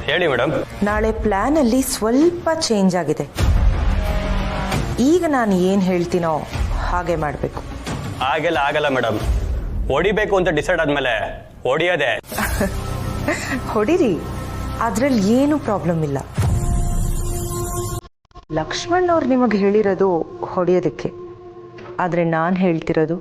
ಹೇಳಿ ಮೇಡಮ್. ನಾಳೆ ಪ್ಲಾನ್ ಅಲ್ಲಿ ಸ್ವಲ್ಪ ಚೇಂಜ್ ಆಗಿದೆ. ಈಗ ನಾನು ಏನು ಹೇಳ್ತೀನೋ ಹಾಗೆ ಮಾಡಬೇಕು. ಹಾಗೆಲ್ಲ ಆಗಲ್ಲ ಮೇಡಮ್. ಹೊಡಿಬೇಕು ಅಂತ ಡಿಸೈಡ್ ಆದ್ಮೇಲೆ ಹೊಡಿಯೋದೆ. ಹೊಡಿರಿ, ಅದ್ರಲ್ಲಿ ಏನು ಪ್ರಾಬ್ಲಮ್ ಇಲ್ಲ. ಲಕ್ಷ್ಮಣ್ ಅವ್ರು ನಿಮಗೆ ಹೇಳಿರೋದು ಹೊಡೆಯೋದಕ್ಕೆ, ಆದರೆ ನಾನು ಹೇಳ್ತಿರೋದು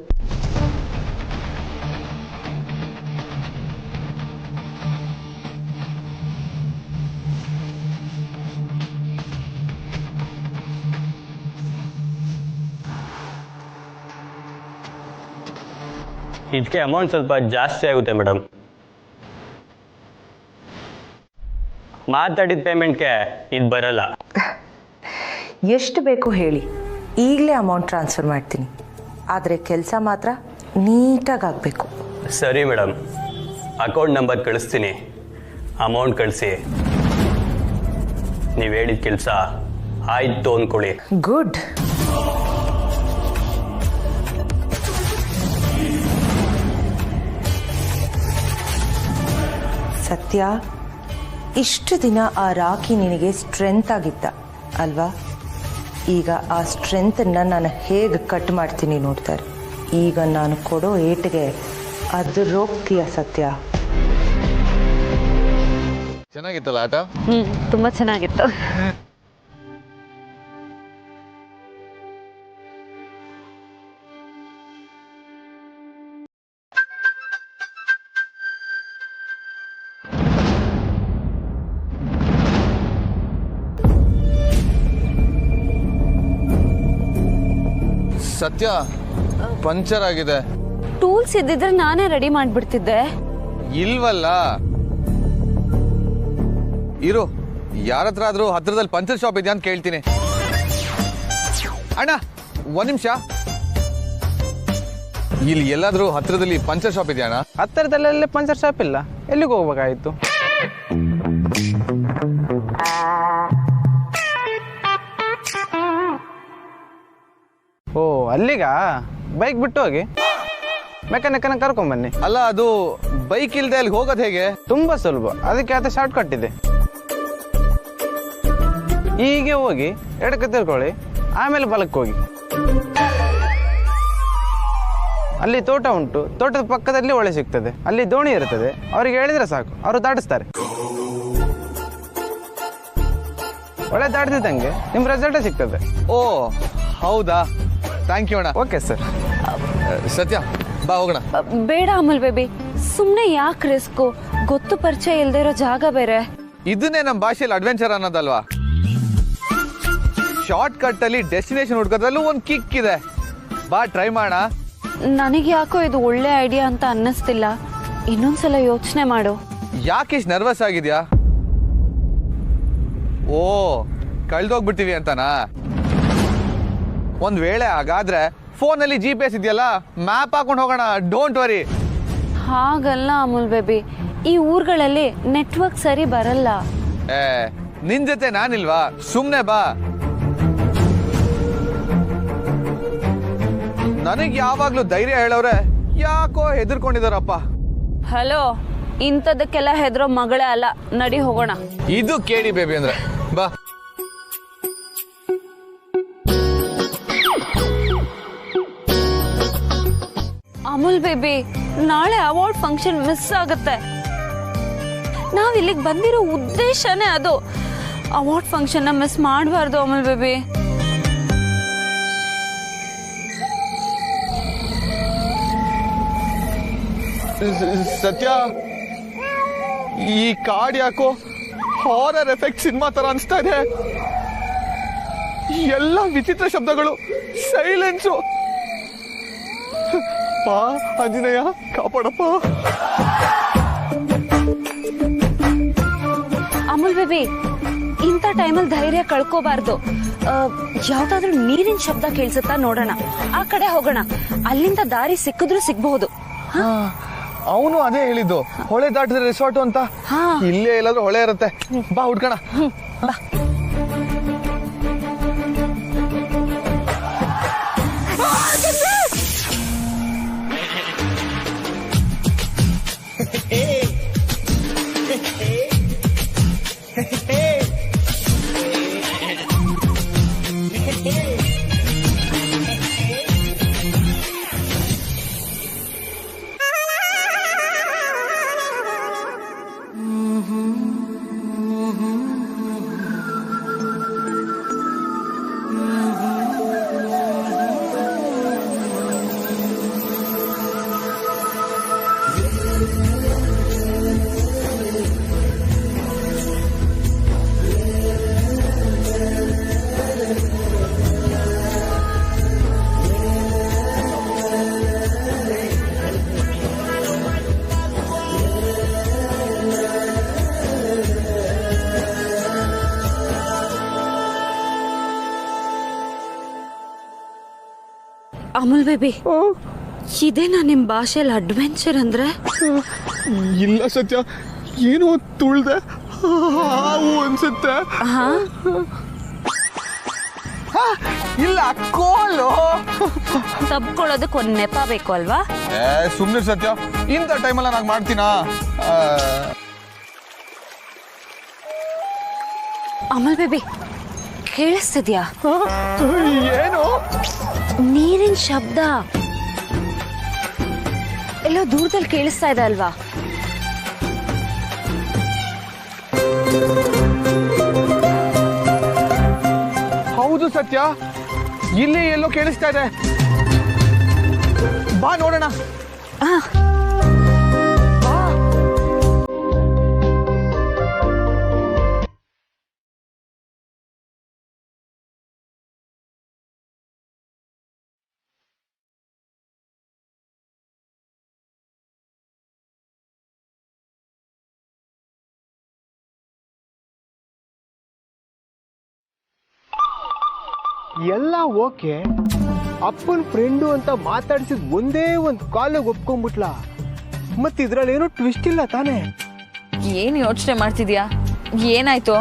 ಇದಕ್ಕೆ ಅಮೌಂಟ್ ಸ್ವಲ್ಪ ಜಾಸ್ತಿ ಆಗುತ್ತೆ ಮೇಡಮ್. ಮಾತಾಡಿದ ಪೇಮೆಂಟ್ಗೆ ಇದು ಬರಲ್ಲ. ಎಷ್ಟು ಬೇಕು ಹೇಳಿ, ಈಗಲೇ ಅಮೌಂಟ್ ಟ್ರಾನ್ಸ್ಫರ್ ಮಾಡ್ತೀನಿ. ಆದರೆ ಕೆಲಸ ಮಾತ್ರ ನೀಟಾಗಿ ಆಗಬೇಕು. ಸರಿ ಮೇಡಮ್, ಅಕೌಂಟ್ ನಂಬರ್ ಕಳಿಸ್ತೀನಿ, ಅಮೌಂಟ್ ಕಳಿಸಿ. ನೀವು ಹೇಳಿದ ಕೆಲಸ ಆಯ್ತು ಅಂದ್ಕೊಳ್ಳಿ. ಗುಡ್. ಸತ್ಯ, ಇಷ್ಟು ದಿನ ಆ ರಾಖಿ ನಿನಗೆ ಸ್ಟ್ರೆಂತ್ ಆಗಿತ್ತ ಅಲ್ವಾ? ಈಗ ಆ ಸ್ಟ್ರೆಂತನ್ನು ನಾನು ಹೇಗೆ ಕಟ್ ಮಾಡ್ತೀನಿ ನೋಡ್ತಾರೆ. ಈಗ ನಾನು ಕೊಡೋ ಏಟಿಗೆ ಅದರೋಗ್ತೀಯ ಸತ್ಯ. ಚೆನ್ನಾಗಿತ್ತಲ್ಲ ಆಟ? ತುಂಬಾ ಚೆನ್ನಾಗಿತ್ತು. ಸತ್ಯ, ಪಂಚರ್ ಆಗಿದೆ. ಟೂಲ್ಸ್ ಇದ್ದಿದ್ರೆ ನಾನೇ ರೆಡಿ ಮಾಡ್ಬಿಡ್ತಿದ್ದೆ. ಇಲ್ವಲ್ಲ. ಇರು, ಯಾರ ಹತ್ರ ಆದ್ರೂ ಹತ್ರದಲ್ಲಿ ಪಂಚರ್ ಶಾಪ್ ಇದೆಯಾ ಅಂತ ಕೇಳ್ತೀನಿ. ಅಣ್ಣ, ಒಂದ್ ನಿಮಿಷ. ಇಲ್ಲಿ ಎಲ್ಲಾದ್ರೂ ಹತ್ರದಲ್ಲಿ ಪಂಚರ್ ಶಾಪ್ ಇದೆಯಾ ಅಣ್ಣ? ಹತ್ತಿರದಲ್ಲೆಲ್ಲ ಪಂಚರ್ ಶಾಪ್ ಇಲ್ಲ, ಎಲ್ಲಿಗೆ ಹೋಗ್ಬೇಕಾಯ್ತು? ಓ, ಅಲ್ಲಿಗ? ಬೈಕ್ ಬಿಟ್ಟು ಹೋಗಿ ಮೆಕ್ಯಾನಿಕನ್ನ ಕರ್ಕೊಂಡ್ ಬನ್ನಿ. ಅಲ್ಲ, ಅದು ಬೈಕ್ ಇಲ್ದೆ ಅಲ್ಲಿ ಹೋಗೋದು ಹೇಗೆ? ತುಂಬಾ ಸುಲಭ, ಅದಕ್ಕೆ ಆತ ಶಾರ್ಟ್ ಕಟ್ ಇದೆ. ಹೀಗೆ ಹೋಗಿ ಎಡಕ್ಕೆ ತಿರ್ಕೊಳ್ಳಿ, ಆಮೇಲೆ ಬಲಕ್ಕೆ ಹೋಗಿ. ಅಲ್ಲಿ ತೋಟ ಉಂಟು, ತೋಟದ ಪಕ್ಕದಲ್ಲಿ ಹೊಳೆ ಸಿಗ್ತದೆ, ಅಲ್ಲಿ ದೋಣಿ ಇರ್ತದೆ. ಅವ್ರಿಗೆ ಹೇಳಿದ್ರೆ ಸಾಕು, ಅವರು ದಾಟಿಸ್ತಾರೆ. ಹೊಳೆ ದಾಟಿದಂಗೆ ನಿಮ್ ರಿಸಲ್ಟ್ ಸಿಗ್ತದೆ. ಓ ಹೌದಾ, ಥ್ಯಾಂಕ್ ಯು ಅಣ್ಣ. Okay sir. ಸತ್ಯ, ಬಾ ಹೋಗೋಣ. ಬೇಡ ಅಮಲ್ ಬೇಬಿ, ಸುಮ್ನೆ ಯಾಕೆ ರಿಸ್ಕು? ಗೊತ್ತು ಪರಿಚಯ ಇಲ್ದೇ ಇರೋ ಜಾಗ ಬೇರೆ. ಇದನ್ನೇ ನಮ್ಮ ಭಾಷೆಯಲ್ಲಿ ಅಡ್ವೆಂಚರ್ ಅನ್ನೋದಲ್ವಾ? ಶಾರ್ಟ್ ಕಟ್ ಅಲ್ಲಿ ಡೆಸ್ಟಿನೇಷನ್ ಹುಡ್ಕೋದ್ರಲ್ಲೂ ಒಂದು ಕಿಕ್ ಇದೆ. ಬಾ, ಟ್ರೈ ಮಾಡೋಣ. ನನಗೆ ಯಾಕೋ ಇದು ಒಳ್ಳೆ ಐಡಿಯಾ ಅಂತ ಅನ್ನಿಸ್ತಿಲ್ಲ. ಇನ್ನೊಂದ್ಸಲ ಯೋಚನೆ ಮಾಡು. ಯಾಕೆ ಇಷ್ಟು ನರ್ವಸ್ ಆಗಿದ್ಯಾ? ಓ, ಕಳ್ದೋಗ್ಬಿಡ್ತೀವಿ ಅಂತನಾ? ಒಂದ್ ವೇಳೆ ಹಾಗಾದ್ರೆ ಫೋನಲ್ಲಿ GPS ಇದೆಯಲ್ಲ, ಮ್ಯಾಪ್ ಹಾಕೊಂಡು ಹೋಗೋಣ. Don't worry. ಹಾಗಲ್ಲ ಅಮುಲ್ ಬೇಬಿ, ಈ ಊರುಗಳಲ್ಲಿ ನೆಟ್ವರ್ಕ್ ಸರಿ ಬರಲ್ಲ. ಏ, ನಿನ್ ಜೊತೆ ನಾನಿಲ್ವಾ? ಸುಮ್ನೆ ಬಾ. ನನಗ್ ಯಾವಾಗ್ಲೂ ಧೈರ್ಯ ಹೇಳೋರೆ ಯಾಕೋ ಹೆದರ್ಕೊಂಡಿದಾರಪ್ಪ. ಹಲೋ, ಇಂಥದಕ್ಕೆಲ್ಲ ಹೆದರೋ ಮಗಳೇ ಅಲ್ಲ. ನಡಿ ಹೋಗೋಣ. ಇದು ಕೇಳಿ ಬೇಬಿ ಅಂದ್ರೆ. ಬಾ. ಅಮುಲ್ ಬೇಬಿ, ನಾಳೆ ಅವಾರ್ಡ್ ಫಂಕ್ಷನ್ ಮಿಸ್ ಆಗುತ್ತೆ. ನಾವ್ ಇಲ್ಲಿಗೆ ಬಂದಿರೋ ಉದ್ದೇಶನೇ ಅದು. ಅವಾರ್ಡ್ ಫಂಕ್ಷನ್ ಮಿಸ್ ಮಾಡಬಾರ್ದು ಅಮುಲ್ ಬೇಬಿ. ಸತ್ಯ, ಈ ಕಾರ್ಡ್ ಯಾಕೋ ಹಾರರ್ ಎಫೆಕ್ಟ್ ಸಿನಿಮಾ ತರ ಅನ್ಸ್ತಾ ಇದೆ. ಎಲ್ಲ ವಿಚಿತ್ರ ಶಬ್ದಗಳು, ಸೈಲೆನ್ಸು. ಪಾ ಆಂಜನೇಯ, ಕಾಪಾಡಪ್ಪ. ಅಮುಲ್ ಬೇಬಿ, ಇಂಥ ಟೈಮಲ್ಲಿ ಧೈರ್ಯ ಕಳ್ಕೋಬಾರ್ದು. ಯಾವ್ದಾದ್ರೂ ನೀರಿನ ಶಬ್ದ ಕೇಳಿಸುತ್ತಾ ನೋಡೋಣ. ಆ ಕಡೆ ಹೋಗೋಣ. ಅಲ್ಲಿಂದ ದಾರಿ ಸಿಕ್ಕಿದ್ರು ಸಿಗ್ಬಹುದು. ಅವನು ಅದೇ ಹೇಳಿದ್ದು, ಹೊಳೆ ದಾಟಿದ್ರೆ ರೆಸಾರ್ಟ್ ಅಂತ. ಇಲ್ಲೇ ಎಲ್ಲಾದ್ರೂ ಹೊಳೆ ಇರುತ್ತೆ. ಬಾ, ಹುಡ್ಕಣ. ಬಾ. ಅಮುಲ್ ಬೇಬಿ, ಇದೇನಾ ನಿಮ್ ಭಾಷೆಯಲ್ಲಿ ಅಡ್ವೆಂಚರ್ ಅಂದ್ರೆ? ಇಲ್ಲ ಸತ್ಯ, ಏನೋ ತುಳ್ದೆ ಹಾವು ಅನ್ಸುತ್ತೆ. ಇಲ್ಲ ಕೋಲು. ತಬ್ಕೊಳ್ಳೋದಕ್ಕೆ ಒಂದ್ ನೆಪ ಬೇಕು ಅಲ್ವಾ? ಸುಮ್ನೆ ಸತ್ಯ, ಇಂಥ ಟೈಮಲ್ಲ ನಾನು ಮಾಡ್ತೀನಾ? ಅಮಲ್ ಬೇಬಿ, ಕೇಳಿಸ್ತಿದ್ಯಾ? ಏನು? ನೀರಿನ ಶಬ್ದ ಎಲ್ಲೋ ದೂರದಲ್ಲಿ ಕೇಳಿಸ್ತಾ ಇದೆ ಅಲ್ವಾ? ಹೌದು ಸತ್ಯ, ಇಲ್ಲಿ ಎಲ್ಲೋ ಕೇಳಿಸ್ತಾ ಇದೆ. ಬಾ ನೋಡೋಣ. ಎಲ್ಲ ಓಕೆ, ಅಪ್ಪನ ಫ್ರೆಂಡು ಅಂತ ಮಾತಾಡ್ಸಿದ್ ಒಂದೇ ಒಂದು ಕಾಲಿಗೆ ಒಪ್ಕೊಂಡ್ಬಿಟ್ಲ. ಮತ್ತೆ ಇದ್ರಲ್ಲಿ ಏನೋ ಟ್ವಿಸ್ಟ್ ಇಲ್ಲ ತಾನೇ? ಏನ್ ಯೋಚನೆ ಮಾಡ್ತಿದ್ಯಾ? ಏನಾಯ್ತು?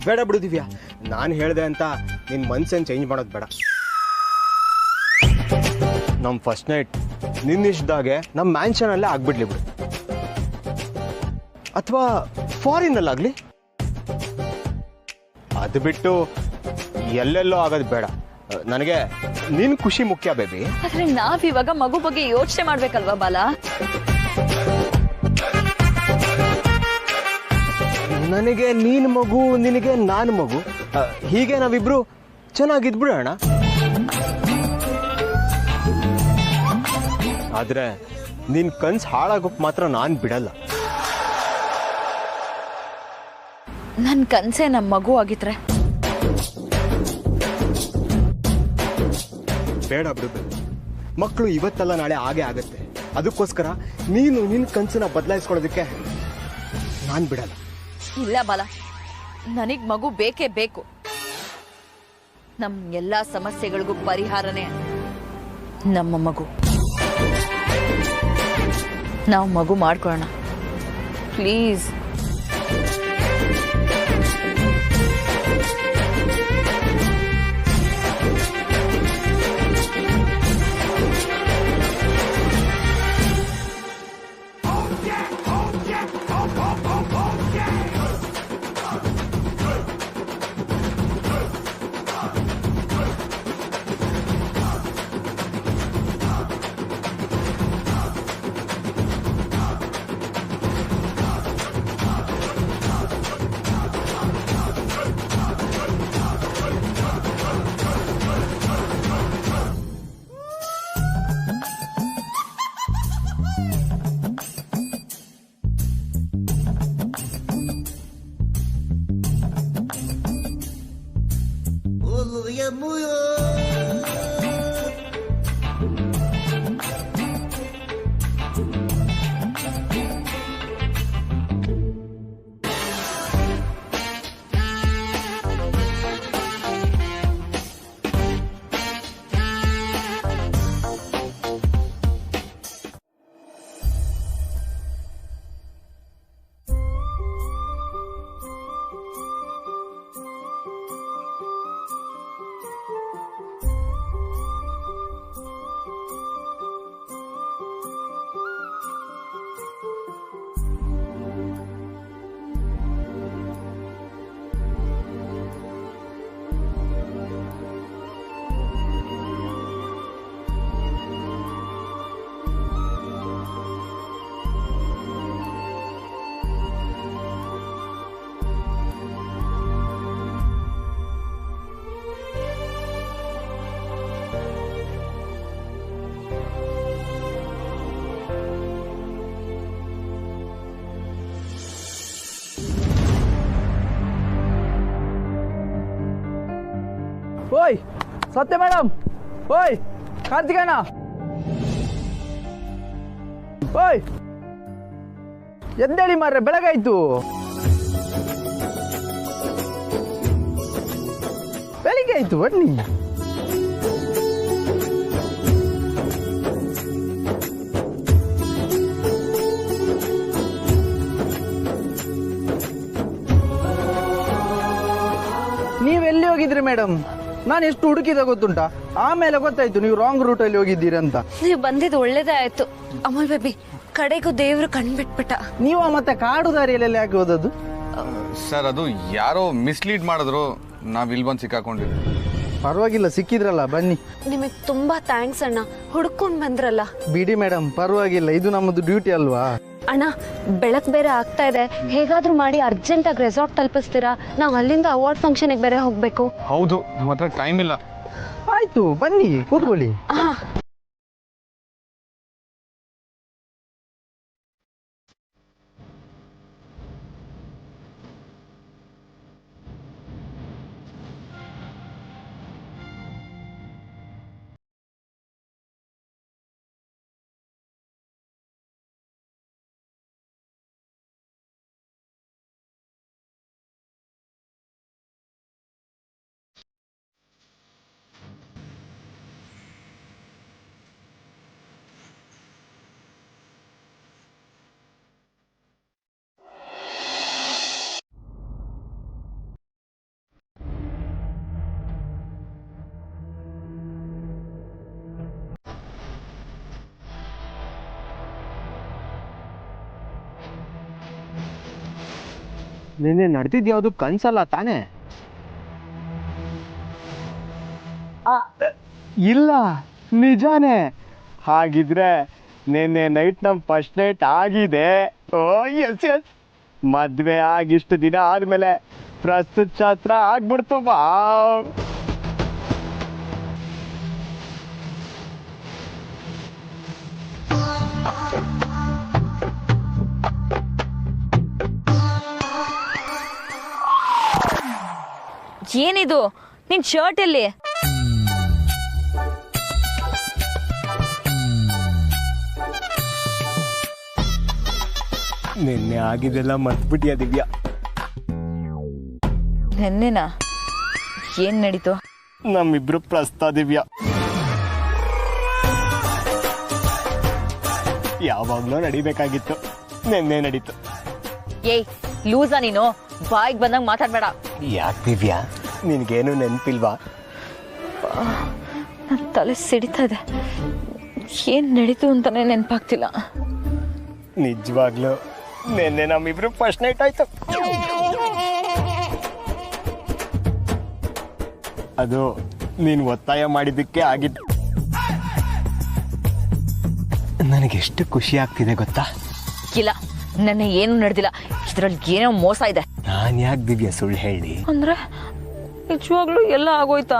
ಬೇಡ ಬಿಡು ದಿವ್ಯಾ, ನಾನು ಹೇಳ್ದೆ ಅಂತ ನಿನ್ ಮನ್ಸೇನು ಚೇಂಜ್ ಮಾಡೋದು ಬೇಡ. ನಮ್ಮ ಫಸ್ಟ್ ನೈಟ್ ನಿನ್ನಿಷ್ಟ್ದಾಗೆ ನಮ್ಮ ಮ್ಯಾನ್ಷನಲ್ಲೇ ಆಗ್ಬಿಡ್ಲಿ ಬಿಡು, ಅಥವಾ ಫಾರಿನಲ್ಲಾಗ್ಲಿ. ಅದು ಬಿಟ್ಟು ಎಲ್ಲೆಲ್ಲೋ ಆಗೋದು ಬೇಡ. ನನಗೆ ನಿನ್ ಖುಷಿ ಮುಖ್ಯ ಬೇಬಿ. ಆದ್ರೆ ನಾವಿವಾಗ ಮಗು ಬಗ್ಗೆ ಯೋಚನೆ ಮಾಡ್ಬೇಕಲ್ವಾ ಬಾಲ? ನನಗೆ ನೀನ್ ಮಗು, ನಿನಗೆ ನಾನು ಮಗು, ಹೀಗೆ ನಾವಿಬ್ರು ಚೆನ್ನಾಗಿದ್ಬಿಡೋಣ. ಆದ್ರೆ ನಿನ್ ಕನ್ಸ್ ಹಾಳಾಗೋಕ್ ಮಾತ್ರ ನಾನ್ ಬಿಡಲ್ಲ. ನನ್ ಕನ್ಸೆ ನಮ್ ಮಗು ಆಗಿದ್ರೆ? ಬೇಡ ಬಿಡು, ಮಕ್ಕಳು ಇವತ್ತಲ್ಲ ನಾಳೆ ಹಾಗೆ ಆಗತ್ತೆ. ಅದಕ್ಕೋಸ್ಕರ ನೀನು ನಿನ್ ಕನ್ಸನ್ನ ಬದಲಾಯಿಸ್ಕೊಳ್ಳೋದಕ್ಕೆ ನಾನ್ ಬಿಡಲ್ಲ. ಇಲ್ಲ ಬಾಲ, ನನಗ್ ಮಗು ಬೇಕೇ ಬೇಕು. ನಮ್ ಎಲ್ಲಾ ಸಮಸ್ಯೆಗಳಿಗೂ ಪರಿಹಾರನೇ ನಮ್ಮ ಮಗು. ನಾವು ಮಗು ಮಾಡ್ಕೊಳ್ಳೋಣ ಪ್ಲೀಸ್. ಓಯ್ ಸತ್ಯ ಮೇಡಮ್, ಓಯ್ ಕಾರ್ತಿಕಣ್ಣ, ಓಯ್ ಎದ್ದೇಳಿ ಮಾರ್ರೆ, ಬೆಳಗಾಯ್ತು. ಬೆಳಿಗ್ಗೆ ಆಯ್ತು ಬನ್ನಿ. ಮೇಡಮ್, ನಾನು ಎಷ್ಟು ಹುಡುಕಿದ ಗೊತ್ತುಂಟಾ, ಆಮೇಲೆ ಗೊತ್ತಾಯ್ತು ನೀವು ರಾಂಗ್ ರೂಟಲ್ಲಿ ಹೋಗಿದ್ದೀರಿ ಅಂತ. ನೀವು ಬಂದಿದ್ದು ಒಳ್ಳೇದೇ ಆಯ್ತು. ಅಮೂಲ್ ಬೇಬಿ, ಕಡೆಗೂ ದೇವ್ರು ಕಣ್ಬಿಟ್ಬಿಟ್ಟ. ನೀವು ಮತ್ತೆ ಕಾಡು ದಾರಿಯಲ್ಲಿ ಯಾಕೆ ಹೋದದ್ದು? ಸರ್, ಅದು ಯಾರೋ ಮಿಸ್ಲೀಡ್ ಮಾಡಿದ್ರು, ನಾವ್ ಇಲ್ಲಿ ಬಂದು ಸಿಕ್ಕಾಕೊಂಡಿದ್ವಿ. ಪರವಾಗಿಲ್ಲ, ಸಿಕ್ಕಿದ್ರಲ್ಲ, ಬನ್ನಿ. ನಿಮಗೆ ತುಂಬಾ ಥ್ಯಾಂಕ್ಸ್ ಅಣ್ಣ, ಹುಡ್ಕೊಂಡ್ ಬಂದ್ರಲ್ಲ. ಬಿಡಿ ಮೇಡಮ್, ಪರವಾಗಿಲ್ಲ, ಇದು ನಮ್ಮದು ಡ್ಯೂಟಿ ಅಲ್ವಾ. ಅಣ್ಣ, ಬೆಳಕ್ ಬೇರೆ ಆಗ್ತಾ ಇದೆ, ಹೇಗಾದ್ರೂ ಮಾಡಿ ಅರ್ಜೆಂಟ್ ಆಗಿ ರೆಸಾರ್ಟ್ ತಲುಪಿಸ್ತೀರಾ? ನಾವು ಅಲ್ಲಿಂದ ಅವಾರ್ಡ್ ಫಂಕ್ಷನ್ಗೆ ಬೇರೆ ಹೋಗ್ಬೇಕು. ಹೌದು, ನಮ್ಮ ಹತ್ರ ಟೈಮ್ ಇಲ್ಲ. ಆಯ್ತು, ಬನ್ನಿ ಕೂತ್ಕೊಳ್ಳಿ. ನಿನ್ನೆ ನಡೆದಿದ್ದು ಯಾವುದು ಕನ್ಸಲ್ಲ ತಾನೇ? ಇಲ್ಲ, ನಿಜಾನೇ. ಹಾಗಿದ್ರೆ ನಿನ್ನೆ ನೈಟ್ ನಮ್ಮ ಫಸ್ಟ್ ನೈಟ್ ಆಗಿದೆ. ಓ ಎಸ್ ಎಸ್, ಮದ್ವೆ ಆಗಿಷ್ಟು ದಿನ ಆದ್ಮೇಲೆ ಪ್ರಸ್ತುತ ಶಾಸ್ತ್ರ ಆಗ್ಬಿಡ್ತು. ಬಾ ಏನಿದು ನಿನ್ ಶರ್ಟ್ ಎಲ್ಲಿ? ನಿನ್ನೆ ಆಗಿದೆಲ್ಲ ಮರ್ತ್ಬಿಟ್ಟಿಯ ದಿವ್ಯಾ. ನೆನ್ನೆನಾ? ಏನ್ ನಡೀತು? ನಮ್ಮಿಬ್ರು ಪ್ರಸ್ತ ದಿವ್ಯಾ. ಯಾವಾಗ್ಲೂ ನಡಿಬೇಕಾಗಿತ್ತು, ನಿನ್ನೆ ನಡೀತು. ಏಯ್ ಲೂಸಾ ನೀನು, ಬಾಯಿಗೆ ಬಂದಂಗ ಮಾತಾಡ್ಬೇಡ. ಯಾಕೆ ದಿವ್ಯಾ, ನಿನ್ಗೇನು ನೆನ್ಪಿಲ್ವಾ? ನನ್ನ ತಲೆ ಸಿಡಿತಾ ಇದೆ, ಏನ್ ನಡೀತು ಅಂತಾನೆ ನೆನಪಾಗ್ತಿಲ್ಲ. ನಿಜವಾಗ್ಲು ನಿನ್ನೆ ನಮ್ಮಿಬ್ರು ಫಸ್ಟ್ ನೈಟ್ ಆಯ್ತು. ಅದು ನೀನ್ ಒತ್ತಾಯ ಮಾಡಿದ್ದಕ್ಕೆ ಆಗಿತ್ತು. ನನಗೆಷ್ಟು ಖುಷಿ ಆಗ್ತಿದೆ ಗೊತ್ತಾ? ಇಲ್ಲ, ನನ್ನ ಏನು ನಡೆದಿಲ್ಲ, ಇದ್ರಲ್ಲಿ ಏನೋ ಮೋಸ ಇದೆ. ನಾನ್ ಯಾಕೆ ದಿವ್ಯಾ ಸುಳ್ಳು ಹೇಳಿ? ಅಂದ್ರೆ ನಿಜವಾಗ್ಲೂ ಎಲ್ಲ ಆಗೋಯ್ತಾ?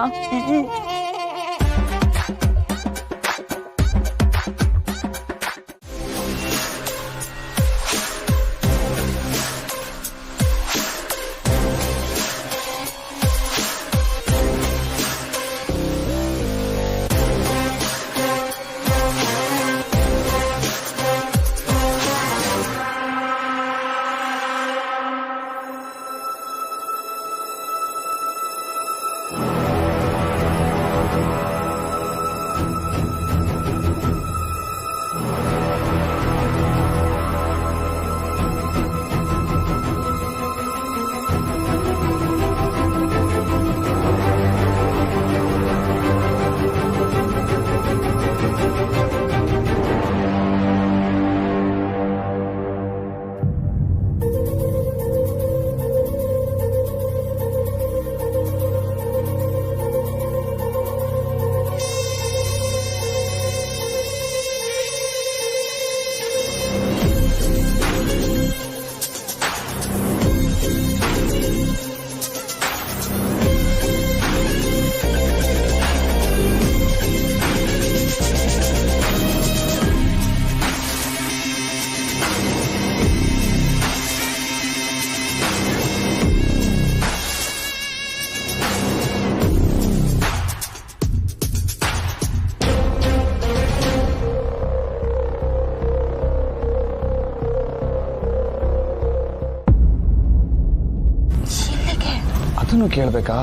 ಅದನ್ನು ಕೇಳಬೇಕಾ?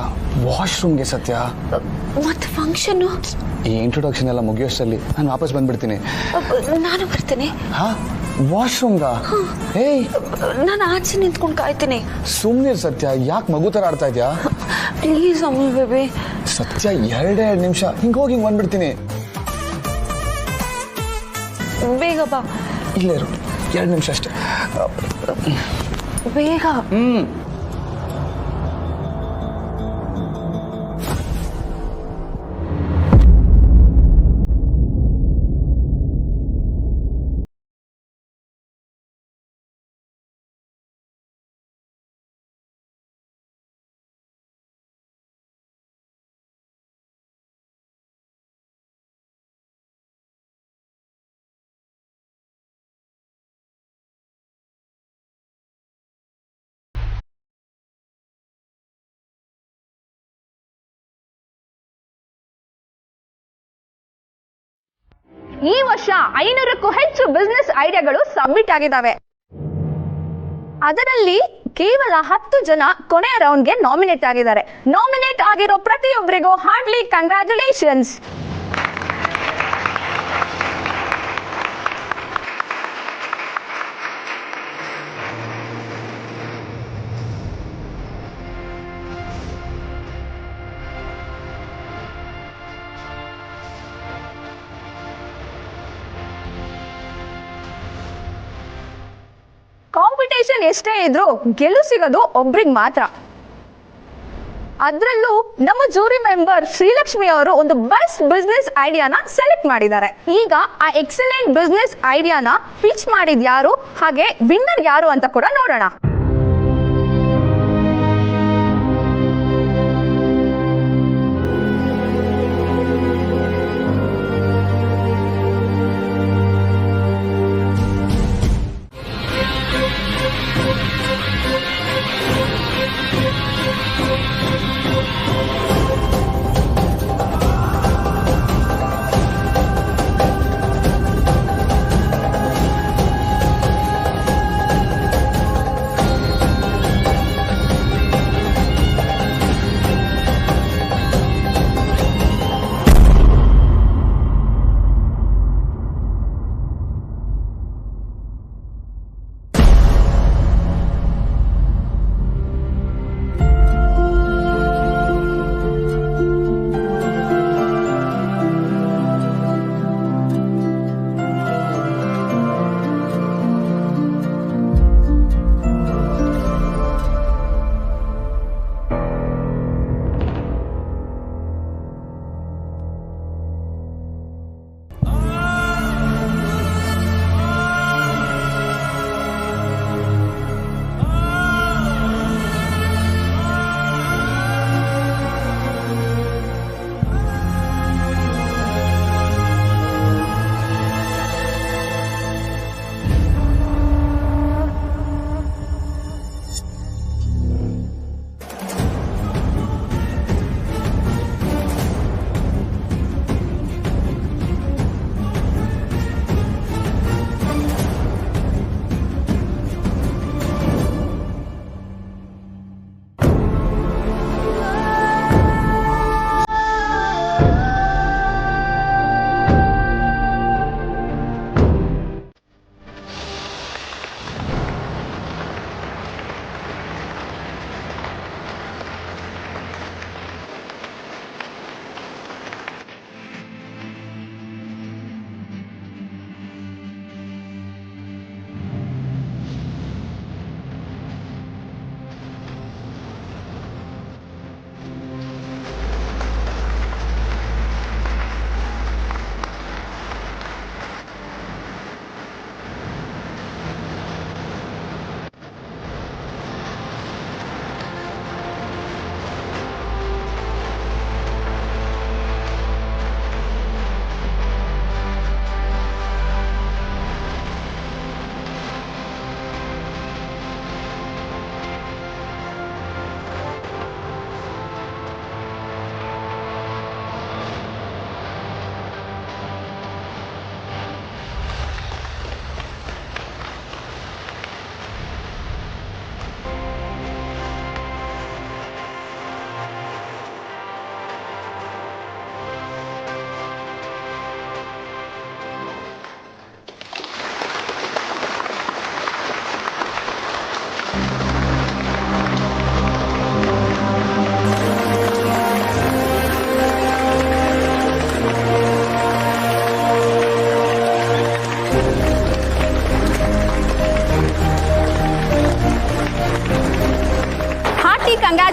ವಾಶ್ರೂಮ್ಗೆ ಸತ್ಯ. ಮತ್ತೆ ಫಂಕ್ಷನ್, ಈ ಇಂಟ್ರೊಡಕ್ಷನ್ ಎಲ್ಲ ಮುಗಿಯೋಷ್ಟರಲ್ಲಿ ನಾನು ವಾಪಸ್ ಬಂದ್ಬಿಡ್ತೀನಿ. ನಾನು ಬರ್ತೀನಿ. ಹಾ, ವಾಶ್ರೂಮ್ಗ? ಏಯ್, ನಾನು ಆಚೆ ನಿಂತ್ಕೊಂಡು ಕಾಯ್ತೀನಿ. ಸುಮ್ಮನೆ ಸತ್ಯ, ಯಾಕೆ ಮಗು ಥರ ಆಡ್ತಾ ಇದ್ಯಾ? Please Amul baby. ಸತ್ಯ 2 ನಿಮಿಷ ಹಿಂಗೆ ಹೋಗಿ ಹಿಂಗೆ ಬಂದ್ಬಿಡ್ತೀನಿ. ಬೇಗ ಬಾ. ಇಲ್ಲೇ ಇರು, 2 ನಿಮಿಷ ಅಷ್ಟೇ. ಬೇಗ. ಈ ವರ್ಷ 500ಕ್ಕೂ ಹೆಚ್ಚು ಬಿಸ್ನೆಸ್ ಐಡಿಯಾಗಳು ಸಬ್ಮಿಟ್ ಆಗಿದ್ದಾವೆ. ಅದರಲ್ಲಿ ಕೇವಲ 10 ಜನ ಕೊನೆಯ ರೌಂಡ್ಗೆ ನಾಮಿನೇಟ್ ಆಗಿದ್ದಾರೆ. ನಾಮಿನೇಟ್ ಆಗಿರೋ ಪ್ರತಿಯೊಬ್ಬರಿಗೂ ಹಾರ್ಡ್ಲಿ ಕಂಗ್ರ್ಯಾಚುಲೇಷನ್ಸ್. ಕಾಂಪಿಟೇಷನ್ ಎಷ್ಟೇ ಇದ್ರೂ ಗೆಲುವು ಸಿಗೋದು ಒಬ್ರಿಗೆ ಮಾತ್ರ. ಅದರಲ್ಲೂ ನಮ್ಮ ಜೂರಿ ಮೆಂಬರ್ ಶ್ರೀಲಕ್ಷ್ಮಿ ಅವರು ಒಂದು ಬೆಸ್ಟ್ ಬಿಸ್ನೆಸ್ ಐಡಿಯಾನ ಸೆಲೆಕ್ಟ್ ಮಾಡಿದ್ದಾರೆ. ಈಗ ಆ ಎಕ್ಸಲೆಂಟ್ ಬಿಸ್ನೆಸ್ ಐಡಿಯಾನ ಪಿಚ್ ಮಾಡಿದ್ ಯಾರು, ಹಾಗೆ ವಿನ್ನರ್ ಯಾರು ಅಂತ ಕೂಡ ನೋಡೋಣ.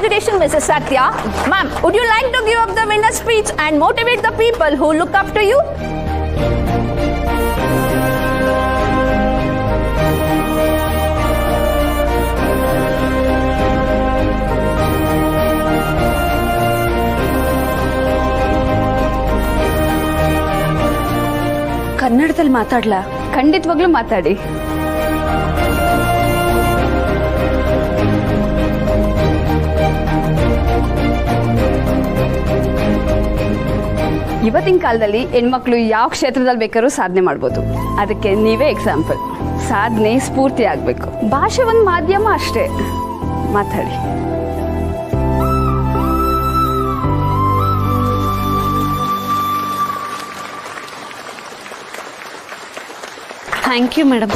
Congratulations, Mrs. Satya. Ma'am, would you like to give up the winner speech and motivate the people who look up to you? ಕನ್ನಡದಲ್ಲಿ ಮಾತಾಡ್ಲಾ? ಖಂಡಿತವಾಗ್ಲೂ ಮಾತಾಡಿ. ಇವತ್ತಿನ ಕಾಲದಲ್ಲಿ ಹೆಣ್ಮಕ್ಳು ಯಾವ ಕ್ಷೇತ್ರದಲ್ಲಿ ಬೇಕಾದ್ರೂ ಸಾಧನೆ ಮಾಡ್ಬೋದು. ಅದಕ್ಕೆ ನೀವೇ ಎಕ್ಸಾಂಪಲ್. ಸಾಧನೆ ಸ್ಫೂರ್ತಿ ಆಗ್ಬೇಕು. ಭಾಷೆ ಒಂದು ಮಾಧ್ಯಮ ಅಷ್ಟೇ. ಮಾತಾಡಿ. Thank you madam.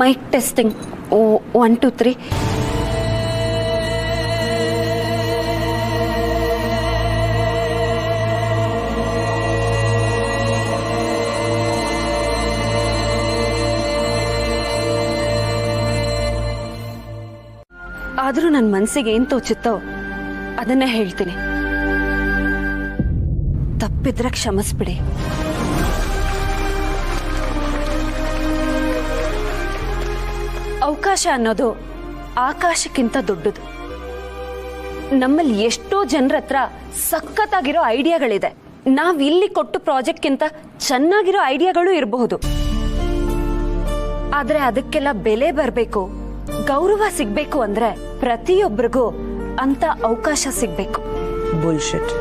Mic testing 1 2 3. ಆದರೂ ನನ್ನ ಮನಸ್ಸಿಗೆ ಏನ್ ತೋಚುತ್ತೋ ಅದನ್ನೇ ಹೇಳ್ತೀನಿ. ತಪ್ಪಿದ್ರೆ ಕ್ಷಮಿಸ್ಬಿಡಿ. ಅವಕಾಶ ಅನ್ನೋದು ಆಕಾಶಕ್ಕಿಂತ ದೊಡ್ಡದು. ನಮ್ಮಲ್ಲಿ ಎಷ್ಟೋ ಜನರ ಹತ್ರ ಸಖತ್ತಾಗಿರೋ ಐಡಿಯಾಗಳಿದೆ. ನಾವ್ ಇಲ್ಲಿ ಕೊಟ್ಟು ಪ್ರಾಜೆಕ್ಟ್ಗಿಂತ ಚೆನ್ನಾಗಿರೋ ಐಡಿಯಾಗಳು ಇರಬಹುದು. ಆದ್ರೆ ಅದಕ್ಕೆಲ್ಲ ಬೆಲೆ ಬರಬೇಕು, ಗೌರವ ಸಿಗ್ಬೇಕು ಅಂದ್ರೆ ಪ್ರತಿಯೊಬ್ಬರಿಗೂ ಅಂತ ಅವಕಾಶ ಸಿಗ್ಬೇಕು. ಬುಲ್ಶಿಟ್.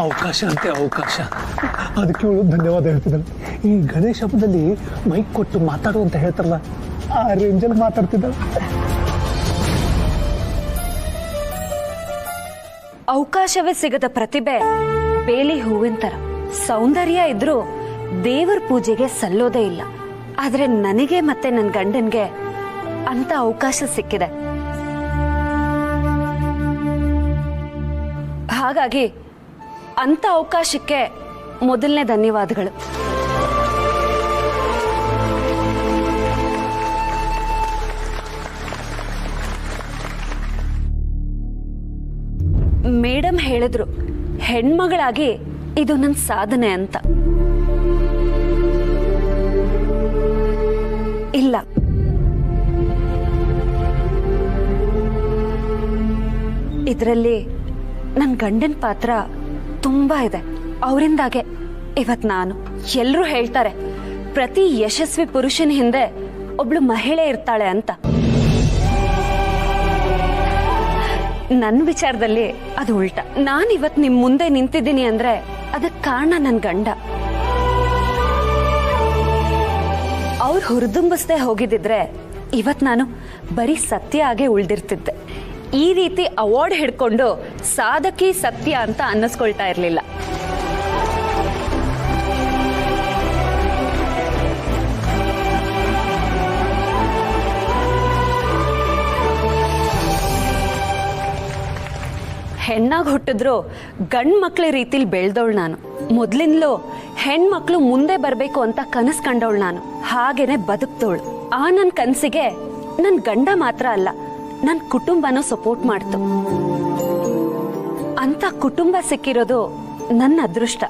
ಅವಕಾಶ ಅಂತೆ ಅವಕಾಶ, ಅದಕ್ಕೆ ಇವಳು ಧನ್ಯವಾದ ಹೇಳ್ತಿದ್ದಾಳೆ. ಈ ಗಣೇಶ ಹಬ್ಬದಲ್ಲಿ ಮೈಕ್ ಕೊಟ್ಟು ಮಾತಾಡು ಅಂತ ಹೇಳ್ತಾರಲ್ಲ, ಆ ರೇಂಜಲ್ಲಿ ಮಾತಾಡ್ತಿದ್ದಾಳೆ. ಅವಕಾಶವೇ ಸಿಗದ ಪ್ರತಿಭೆ ಬೇಲಿ ಹೂವಿನ ತರ. ಸೌಂದರ್ಯ ಇದ್ರೂ ದೇವರ ಪೂಜೆಗೆ ಸಲ್ಲೋದೇ ಇಲ್ಲ. ಆದ್ರೆ ನನಗೆ ಮತ್ತೆ ನನ್ನ ಗಂಡನ್ಗೆ ಅಂತ ಅವಕಾಶ ಸಿಕ್ಕಿದೆ. ಹಾಗಾಗಿ ಅಂತ ಅವಕಾಶಕ್ಕೆ ಮೊದಲನೇ ಧನ್ಯವಾದಗಳು. ಮೇಡಮ್ ಹೇಳಿದ್ರು, ಹೆಣ್ಮಗಳಾಗಿ ಇದು ನನ್ನ ಸಾಧನೆ ಅಂತ. ಇಲ್ಲ, ಇದರಲ್ಲಿ ನನ್ನ ಗಂಡನ ಪಾತ್ರ ತುಂಬಾ ಇದೆ. ಅವರಿಂದಾಗೆ ಇವತ್ ನಾನು. ಎಲ್ರೂ ಹೇಳ್ತಾರೆ ಪ್ರತಿ ಯಶಸ್ವಿ ಪುರುಷನ ಹಿಂದೆ ಒಬ್ಳು ಮಹಿಳೆ ಇರ್ತಾಳೆ ಅಂತ. ನನ್ನ ವಿಚಾರದಲ್ಲಿ ಅದು ಉಲ್ಟಾ. ನಾನಿವತ್ ನಿಮ್ ಮುಂದೆ ನಿಂತಿದ್ದೀನಿ ಅಂದ್ರೆ ಅದಕ್ಕೆ ಕಾರಣ ನನ್ನ ಗಂಡ. ಅವ್ರು ಹುರಿದುಂಬಿಸ್ದೆ ಹೋಗಿದ್ದಿದ್ರೆ ಇವತ್ ನಾನು ಬರೀ ಸತ್ಯ ಆಗೇ ಉಳ್ದಿರ್ತಿದ್ದೆ. ಈ ರೀತಿ ಅವಾರ್ಡ್ ಹಿಡ್ಕೊಂಡು ಸಾಧಕಿ ಸತ್ಯ ಅಂತ ಅನ್ನಿಸ್ಕೊಳ್ತಾ ಇರ್ಲಿಲ್ಲ. ಹೆಣ್ಣಾಗಿ ಹುಟ್ಟಿದ್ರು ಗಂಡ್ ಮಕ್ಳ ರೀತಿಲಿ ಬೆಳ್ದವಳು ನಾನು. ಮೊದ್ಲಿಂದಲೂ ಹೆಣ್ಮಕ್ಳು ಮುಂದೆ ಬರ್ಬೇಕು ಅಂತ ಕನಸು ಕಂಡವಳು ನಾನು. ಹಾಗೇನೆ ಬದುಕ್ತವಳು. ಆ ನನ್ನ ಕನಸಿಗೆ ನನ್ ಗಂಡ ಮಾತ್ರ ಅಲ್ಲ, ನನ್ನ ಕುಟುಂಬನೂ ಸಪೋರ್ಟ್ ಮಾಡ್ತು. ಅಂತ ಕುಟುಂಬ ಸಿಕ್ಕಿರೋದು ನನ್ನ ಅದೃಷ್ಟ.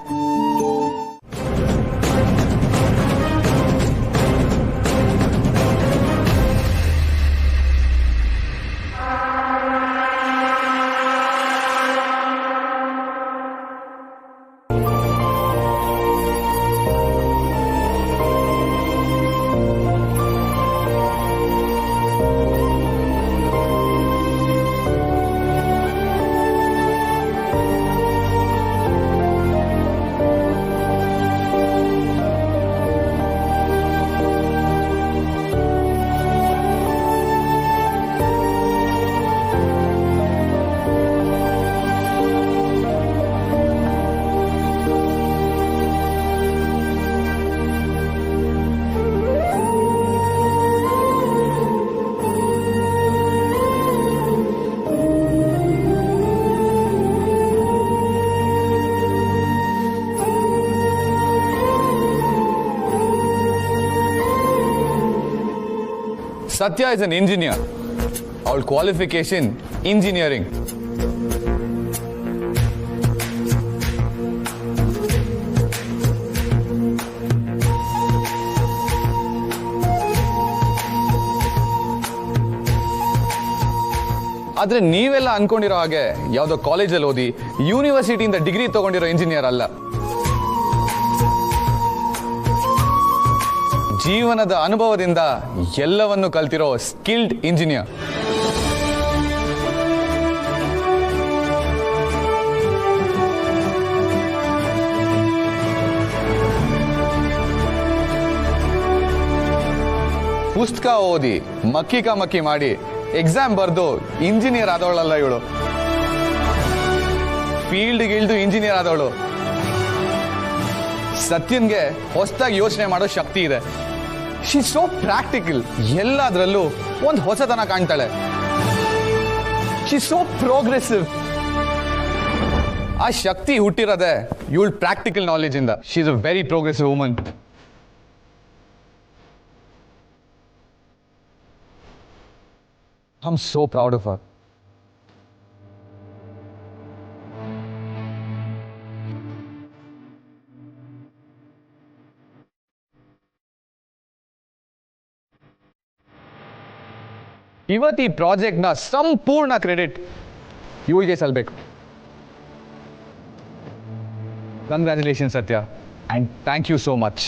Satya is an engineer. Our qualification, engineering. ಆದ್ರೆ ನೀವೆಲ್ಲ ಅನ್ಕೊಂಡಿರೋ ಹಾಗೆ ಯಾವುದೋ ಕಾಲೇಜಲ್ಲಿ ಓದಿ ಯೂನಿವರ್ಸಿಟಿಯಿಂದ ಡಿಗ್ರಿ ತಗೊಂಡಿರೋ ಇಂಜಿನಿಯರ್ ಅಲ್ಲ. ಜೀವನದ ಅನುಭವದಿಂದ ಎಲ್ಲವನ್ನು ಕಲ್ತಿರೋ ಸ್ಕಿಲ್ಡ್ ಇಂಜಿನಿಯರ್. ಪುಸ್ತಕ ಓದಿ ಮಕ್ಕಿ ಮಾಡಿ ಎಕ್ಸಾಮ್ ಬರೆದು ಇಂಜಿನಿಯರ್ ಆದವಳಲ್ಲ ಇವಳು. ಫೀಲ್ಡ್ಗಿಳ್ದು ಇಂಜಿನಿಯರ್ ಆದವಳು. ಸತ್ಯನ್ಗೆ ಹೊಸದಾಗಿ ಯೋಚನೆ ಮಾಡೋ ಶಕ್ತಿ ಇದೆ. She so practical. ಎಲ್ಲದರಲ್ಲೂ ಒಂದು ಹೊಸತನ ಕಾಣ್ತಾಳೆ. She so progressive. ಆ ಶಕ್ತಿ ಹುಟ್ಟಿರೋದೆ ಇವಳು ಪ್ರಾಕ್ಟಿಕಲ್ ನಾಲೆಜ್ ಇಂದ. She is a very progressive woman. I'm so proud of her. ಇವತ್ತು ಈ ಪ್ರಾಜೆಕ್ಟ್ನ ಸಂಪೂರ್ಣ ಕ್ರೆಡಿಟ್ ಇವಳಿಗೆ ಸಲ್ಲಬೇಕು. Congratulation Satya, and thank you so much.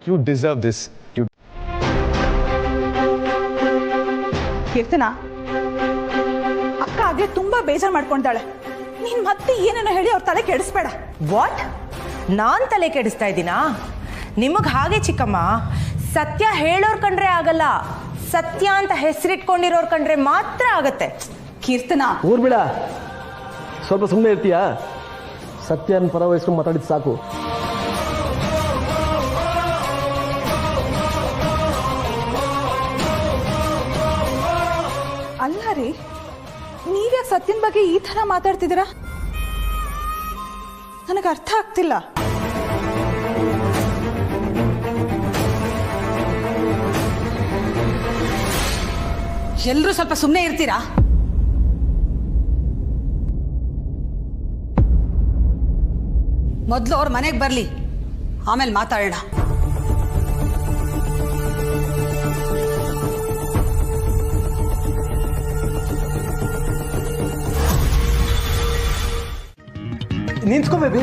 You deserve this. Keerthana, ಅಕ್ಕ ಆಗ್ಲೇ ತುಂಬಾ ಬೇಜಾರು ಮಾಡ್ಕೊಂಡಾಳೆ. ನೀನ್ ಮತ್ತೆ ಏನೇನೋ ಹೇಳಿ ಅವ್ರ ತಲೆ ಕೆಡಿಸ್ಬೇಡ. ವಾಟ್? ನಾನ್ ತಲೆ ಕೆಡಿಸ್ತಾ ಇದ್ದೀನಾ? ನಿಮಗ್ ಹಾಗೆ ಚಿಕ್ಕಮ್ಮ, ಸತ್ಯ ಹೇಳೋರ್ ಕಂಡ್ರೆ ಆಗಲ್ಲ, ಸತ್ಯ ಅಂತ ಹೆಸರಿಟ್ಕೊಂಡಿರೋರ್ ಕಂಡ್ರೆ ಮಾತ್ರ ಆಗತ್ತೆ. ಕೀರ್ತನ, ಊರ್ಬಿಡ, ಸ್ವಲ್ಪ ಸುಮ್ಮನೆ ಇರ್ತೀಯಾ? ಸತ್ಯನ ಪರ ವಹಿಸ್ಕೊಂಡು ಮಾತಾಡಿದ್ ಸಾಕು. ಅಲ್ಲ ರೀ, ನೀವ್ಯಾಕೆ ಸತ್ಯನ ಬಗ್ಗೆ ಈ ತರ ಮಾತಾಡ್ತಿದ್ದೀರಾ? ನನಗೆ ಅರ್ಥ ಆಗ್ತಿಲ್ಲ. ಎಲ್ರೂ ಸ್ವಲ್ಪ ಸುಮ್ಮನೆ ಇರ್ತೀರಾ? ಮೊದಲು ಅವ್ರ ಮನೆಗೆ ಬರ್ಲಿ, ಆಮೇಲೆ ಮಾತಾಡೋಣ. ನಿಂತ್ಕೋ ಬೇಬಿ,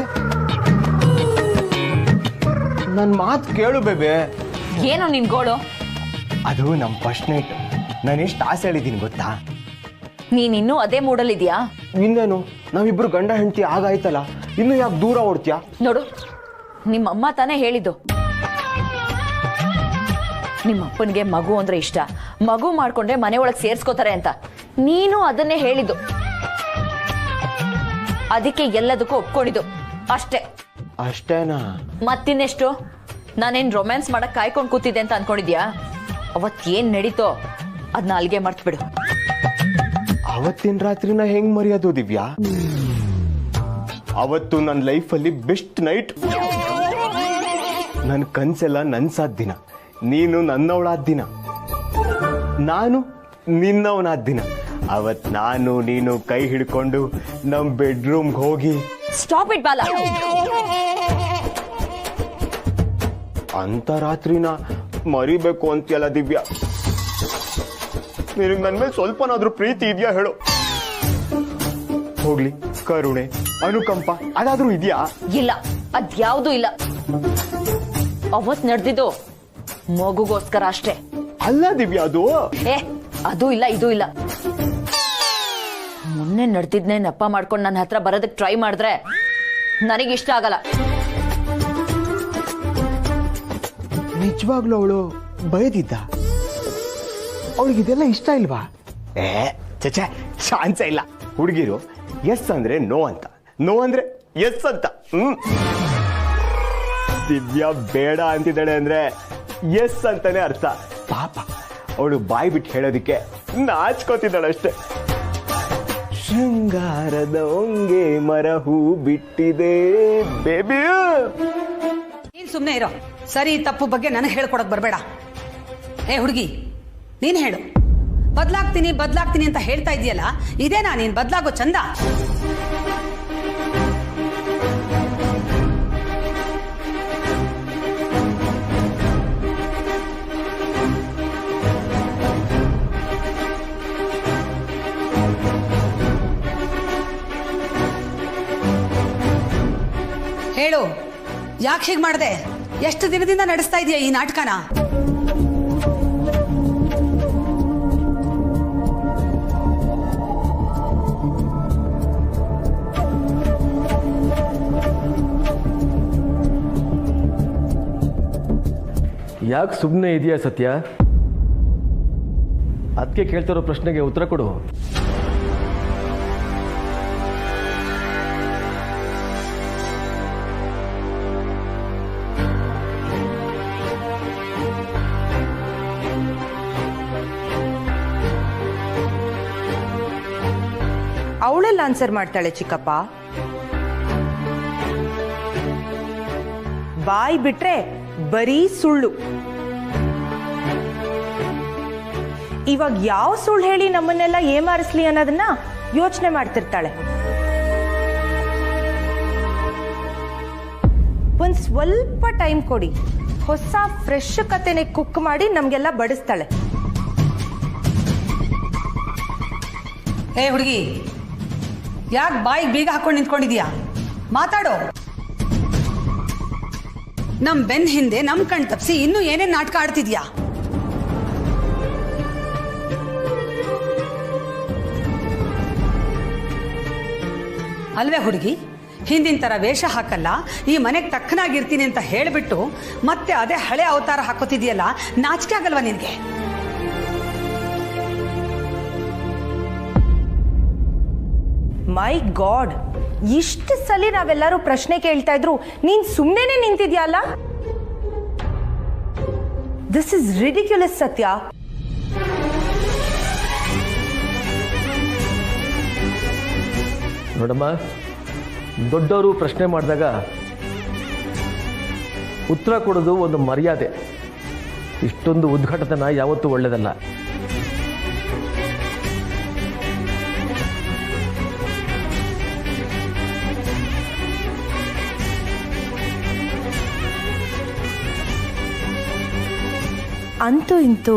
ನನ್ನ ಮಾತು ಕೇಳು ಬೇಬಿ. ಏನು ನಿನ್ ಗೋಳು? ಅದು ನಮ್ಮ ಫಸ್ಟ್ ನೈಟ್. ನಾನು ಎಷ್ಟು ಆಸೆ ಹೇಳಿದ್ದೀನಿ ಗೊತ್ತಾ? ನೀನಿನ್ನೂ ಅದೇ ಮೂಡಲ್ಲಿದ್ಯಾ? ಇನ್ನೇನು, ನಾವಿಬ್ರು ಗಂಡ ಹೆಂಡತಿ ಆಗಾಯ್ತಲ್ಲ, ಇನ್ನು ಯಾಕೆ ದೂರ ಓಡ್ತೀಯಾ? ನೋಡು, ನಿಮ್ಮಮ್ಮ ತಾನೇ ಹೇಳಿದ್ದು ನಿಮ್ಮಪ್ಪನಿಗೆ ಮಗು ಅಂದ್ರೆ ಇಷ್ಟ, ಮಗು ಮಾಡ್ಕೊಂಡ್ರೆ ಮನೆ ಒಳಗೆ ಸೇರ್ಸ್ಕೋತಾರೆ ಅಂತ. ನೀನು ಅದನ್ನೇ ಹೇಳಿದ್ದು, ಅದಕ್ಕೆ ಎಲ್ಲದಕ್ಕೂ ಒಪ್ಕೊಂಡಿದ್ದು ಅಷ್ಟೇ. ಅಷ್ಟೇನಾ? ಮತ್ತಿನ್ನೆಷ್ಟು? ನಾನೇನ್ ರೊಮ್ಯಾನ್ಸ್ ಮಾಡಕ್ ಕಾಯ್ಕೊಂಡು ಕೂತಿದ್ದೆ ಅಂತ ಅನ್ಕೊಂಡಿದ್ಯಾ? ಅವತ್ ಏನ್ ನಡೀತೋ ಅದನ್ನ ಅಲ್ಲಿಗೆ ಮರ್ತು ಬಿಡು. ಅವತ್ತಿನ ರಾತ್ರಿನ ಹೆಂಗ್ ಮರೆಯೋದು ದಿವ್ಯಾ? ಅವತ್ತು ನನ್ನ ಲೈಫಲ್ಲಿ ಬೆಸ್ಟ್ ನೈಟ್. ನನ್ನ ಕನ್ಸೆಲ್ಲ ನನ್ಸಾದ ದಿನ, ನೀನು ನನ್ನವಳಾದ ದಿನ, ನಾನು ನಿನ್ನವನಾದ ದಿನ. ಅವತ್ ನಾನು ನೀನು ಕೈ ಹಿಡ್ಕೊಂಡು ನಮ್ ಬೆಡ್ರೂಮ್ಗೆ ಹೋಗಿ ಸ್ಟಾಪ್ ಇಟ್ ಬಾಲ. ಅಂತ ರಾತ್ರಿನ ಮರಿಬೇಕು ಅಂತೀಯಲ್ಲ ದಿವ್ಯಾ? ನಿನಗೆ ನನ್ನ ಮೇಲೆ ಸ್ವಲ್ಪನಾದ್ರೂ ಪ್ರೀತಿ ಇದೆಯಾ ಹೇಳು? ಹೋಗ್ಲಿ, ಕರುಣೆ, ಅನುಕಂಪ ಅದಾದ್ರೂ ಇದೆಯಾ? ಇಲ್ಲ, ಅದ್ಯಾವುದೂ ಇಲ್ಲ. ಅವತ್ ನಡೆದಿದ್ದು ಮಗುಗೋಸ್ಕರ ಅಷ್ಟೇ. ಅಲ್ಲ ದಿವ್ಯಾ, ಅದು ಅದು ಇಲ್ಲ, ಇದು ಇಲ್ಲ. ಮೊನ್ನೆ ನಡೆದಿದ್ನೇ ನೆಪ ಮಾಡ್ಕೊಂಡು ನನ್ನ ಹತ್ರ ಬರೋದಕ್ಕೆ ಟ್ರೈ ಮಾಡಿದ್ರೆ ನನಗಿಷ್ಟ ಆಗಲ್ಲ. ನಿಜವಾಗ್ಲೂ ಅವಳು ಬಯದಿದ್ದ? ಅವಳಿಗಿದೆಲ್ಲ ಇಷ್ಟ ಇಲ್ವಾ? ಚಚೆ, ಚಾನ್ಸೇ ಇಲ್ಲ. ಹುಡುಗಿರು ಎಸ್ ಅಂದ್ರೆ ನೋ ಅಂತ, ನೋ ಅಂದ್ರೆ ಎಸ್ ಅಂತ. ದಿವ್ಯಾ ಬೇಡ ಅಂತಿದ್ದಾಳೆ ಅಂದ್ರೆ ಎಸ್ ಅಂತಾನೆ ಅರ್ಥ. ಪಾಪ, ಅವಳು ಬಾಯಿ ಬಿಟ್ಟು ಹೇಳೋದಿಕ್ಕೆ ನಾಚ್ಕೋತಿದ್ದಾಳೆ ಅಷ್ಟೇ. ಶೃಂಗಾರದ ಹೊಂಗೆ ಮರ ಹೂ ಬಿಟ್ಟಿದೆ ಬೇಬಿ. ನೀನ್ ಸುಮ್ಮನೆ ಇರೋ. ಸರಿ ತಪ್ಪು ಬಗ್ಗೆ ನನಗೆ ಹೇಳ್ಕೊಡಕ್ ಬರಬೇಡ. ಏ ಹುಡುಗಿ, ನೀನ್ ಹೇಳು. ಬದ್ಲಾಗ್ತೀನಿ ಅಂತ ಹೇಳ್ತಾ ಇದೆಯಲ್ಲ, ಇದೇನಾ ನೀನ್ ಬದ್ಲಾಗೋ ಚಂದ? ಹೇಳು, ಯಾಕೆ ಹೀಗೆ ಮಾಡಿದೆ? ಎಷ್ಟು ದಿನದಿಂದ ನಡೆಸ್ತಾ ಇದೆಯಾ ಈ ನಾಟಕನ? ಯಾಕೆ ಸುಮ್ಮನೆ ಇದೆಯಾ ಸತ್ಯ? ಅದಕ್ಕೆ ಕೇಳ್ತಿರೋ ಪ್ರಶ್ನೆಗೆ ಉತ್ತರ ಕೊಡು. ಅವಳೆಲ್ಲ ಆನ್ಸರ್ ಮಾಡ್ತಾಳೆ ಚಿಕ್ಕಪ್ಪ. ಬಾಯಿ ಬಿಟ್ರೆ ಬರೀ ಸುಳ್ಳು. ಇವಾಗ ಯಾವ ಸುಳ್ಳು ಹೇಳಿ ನಮ್ಮನ್ನೆಲ್ಲ ಏಮಾರಿಸ್ಲಿ ಅನ್ನೋದನ್ನ ಯೋಚನೆ ಮಾಡ್ತಿರ್ತಾಳೆ. ಒಂದ್ ಸ್ವಲ್ಪ ಟೈಮ್ ಕೊಡಿ, ಹೊಸ ಫ್ರೆಶ್ ಕತೆನೆ ಕುಕ್ ಮಾಡಿ ನಮ್ಗೆಲ್ಲ ಬಡಿಸ್ತಾಳೆ. ಏ ಹುಡುಗಿ, ಯಾಕೆ ಬಾಯಿಗೆ ಬೀಗ ಹಾಕೊಂಡು ನಿಂತ್ಕೊಂಡಿದ್ಯಾ? ಮಾತಾಡೋ. ನಮ್ ಬೆನ್ ಹಿಂದೆ ನಮ್ ಕಣ್ ತಪ್ಸಿ ಇನ್ನೂ ಏನೇನ್ ನಾಟಕ ಆಡ್ತಿದ್ಯಾ? ಅಲ್ವೇ ಹುಡುಗಿ, ಹಿಂದಿನ ತರ ವೇಷ ಹಾಕಲ್ಲ, ಈ ಮನೆಗೆ ತಕ್ಕನಾಗಿರ್ತೀನಿ ಅಂತ ಹೇಳ್ಬಿಟ್ಟು ಮತ್ತೆ ಅದೇ ಹಳೆ ಅವತಾರ ಹಾಕೋತಿದ್ಯಲ್ಲ, ನಾಚಿಕೆ ಆಗಲ್ವಾ ನಿನ್ಗೆ? ಮೈ ಗಾಡ್, ಇಷ್ಟು ಸಲ ನಾವೆಲ್ಲರೂ ಪ್ರಶ್ನೆ ಕೇಳ್ತಾ ಇದ್ರು ನೀನ್ ಸುಮ್ಮನೆ ನಿಂತಿದ್ಯಲ್ಲ. ದಿಸ್ ಇಸ್ ರಿಡಿಕ್ಯುಲಸ್ ಸತ್ಯ. ನೋಡಮ್ಮ, ದೊಡ್ಡವರು ಪ್ರಶ್ನೆ ಮಾಡಿದಾಗ ಉತ್ತರ ಕೊಡೋದು ಒಂದು ಮರ್ಯಾದೆ. ಇಷ್ಟೊಂದು ಉದ್ಘಾಟತನ ಯಾವತ್ತೂ ಒಳ್ಳೆಯದಲ್ಲ. ಅಂತೂ ಇಂತೂ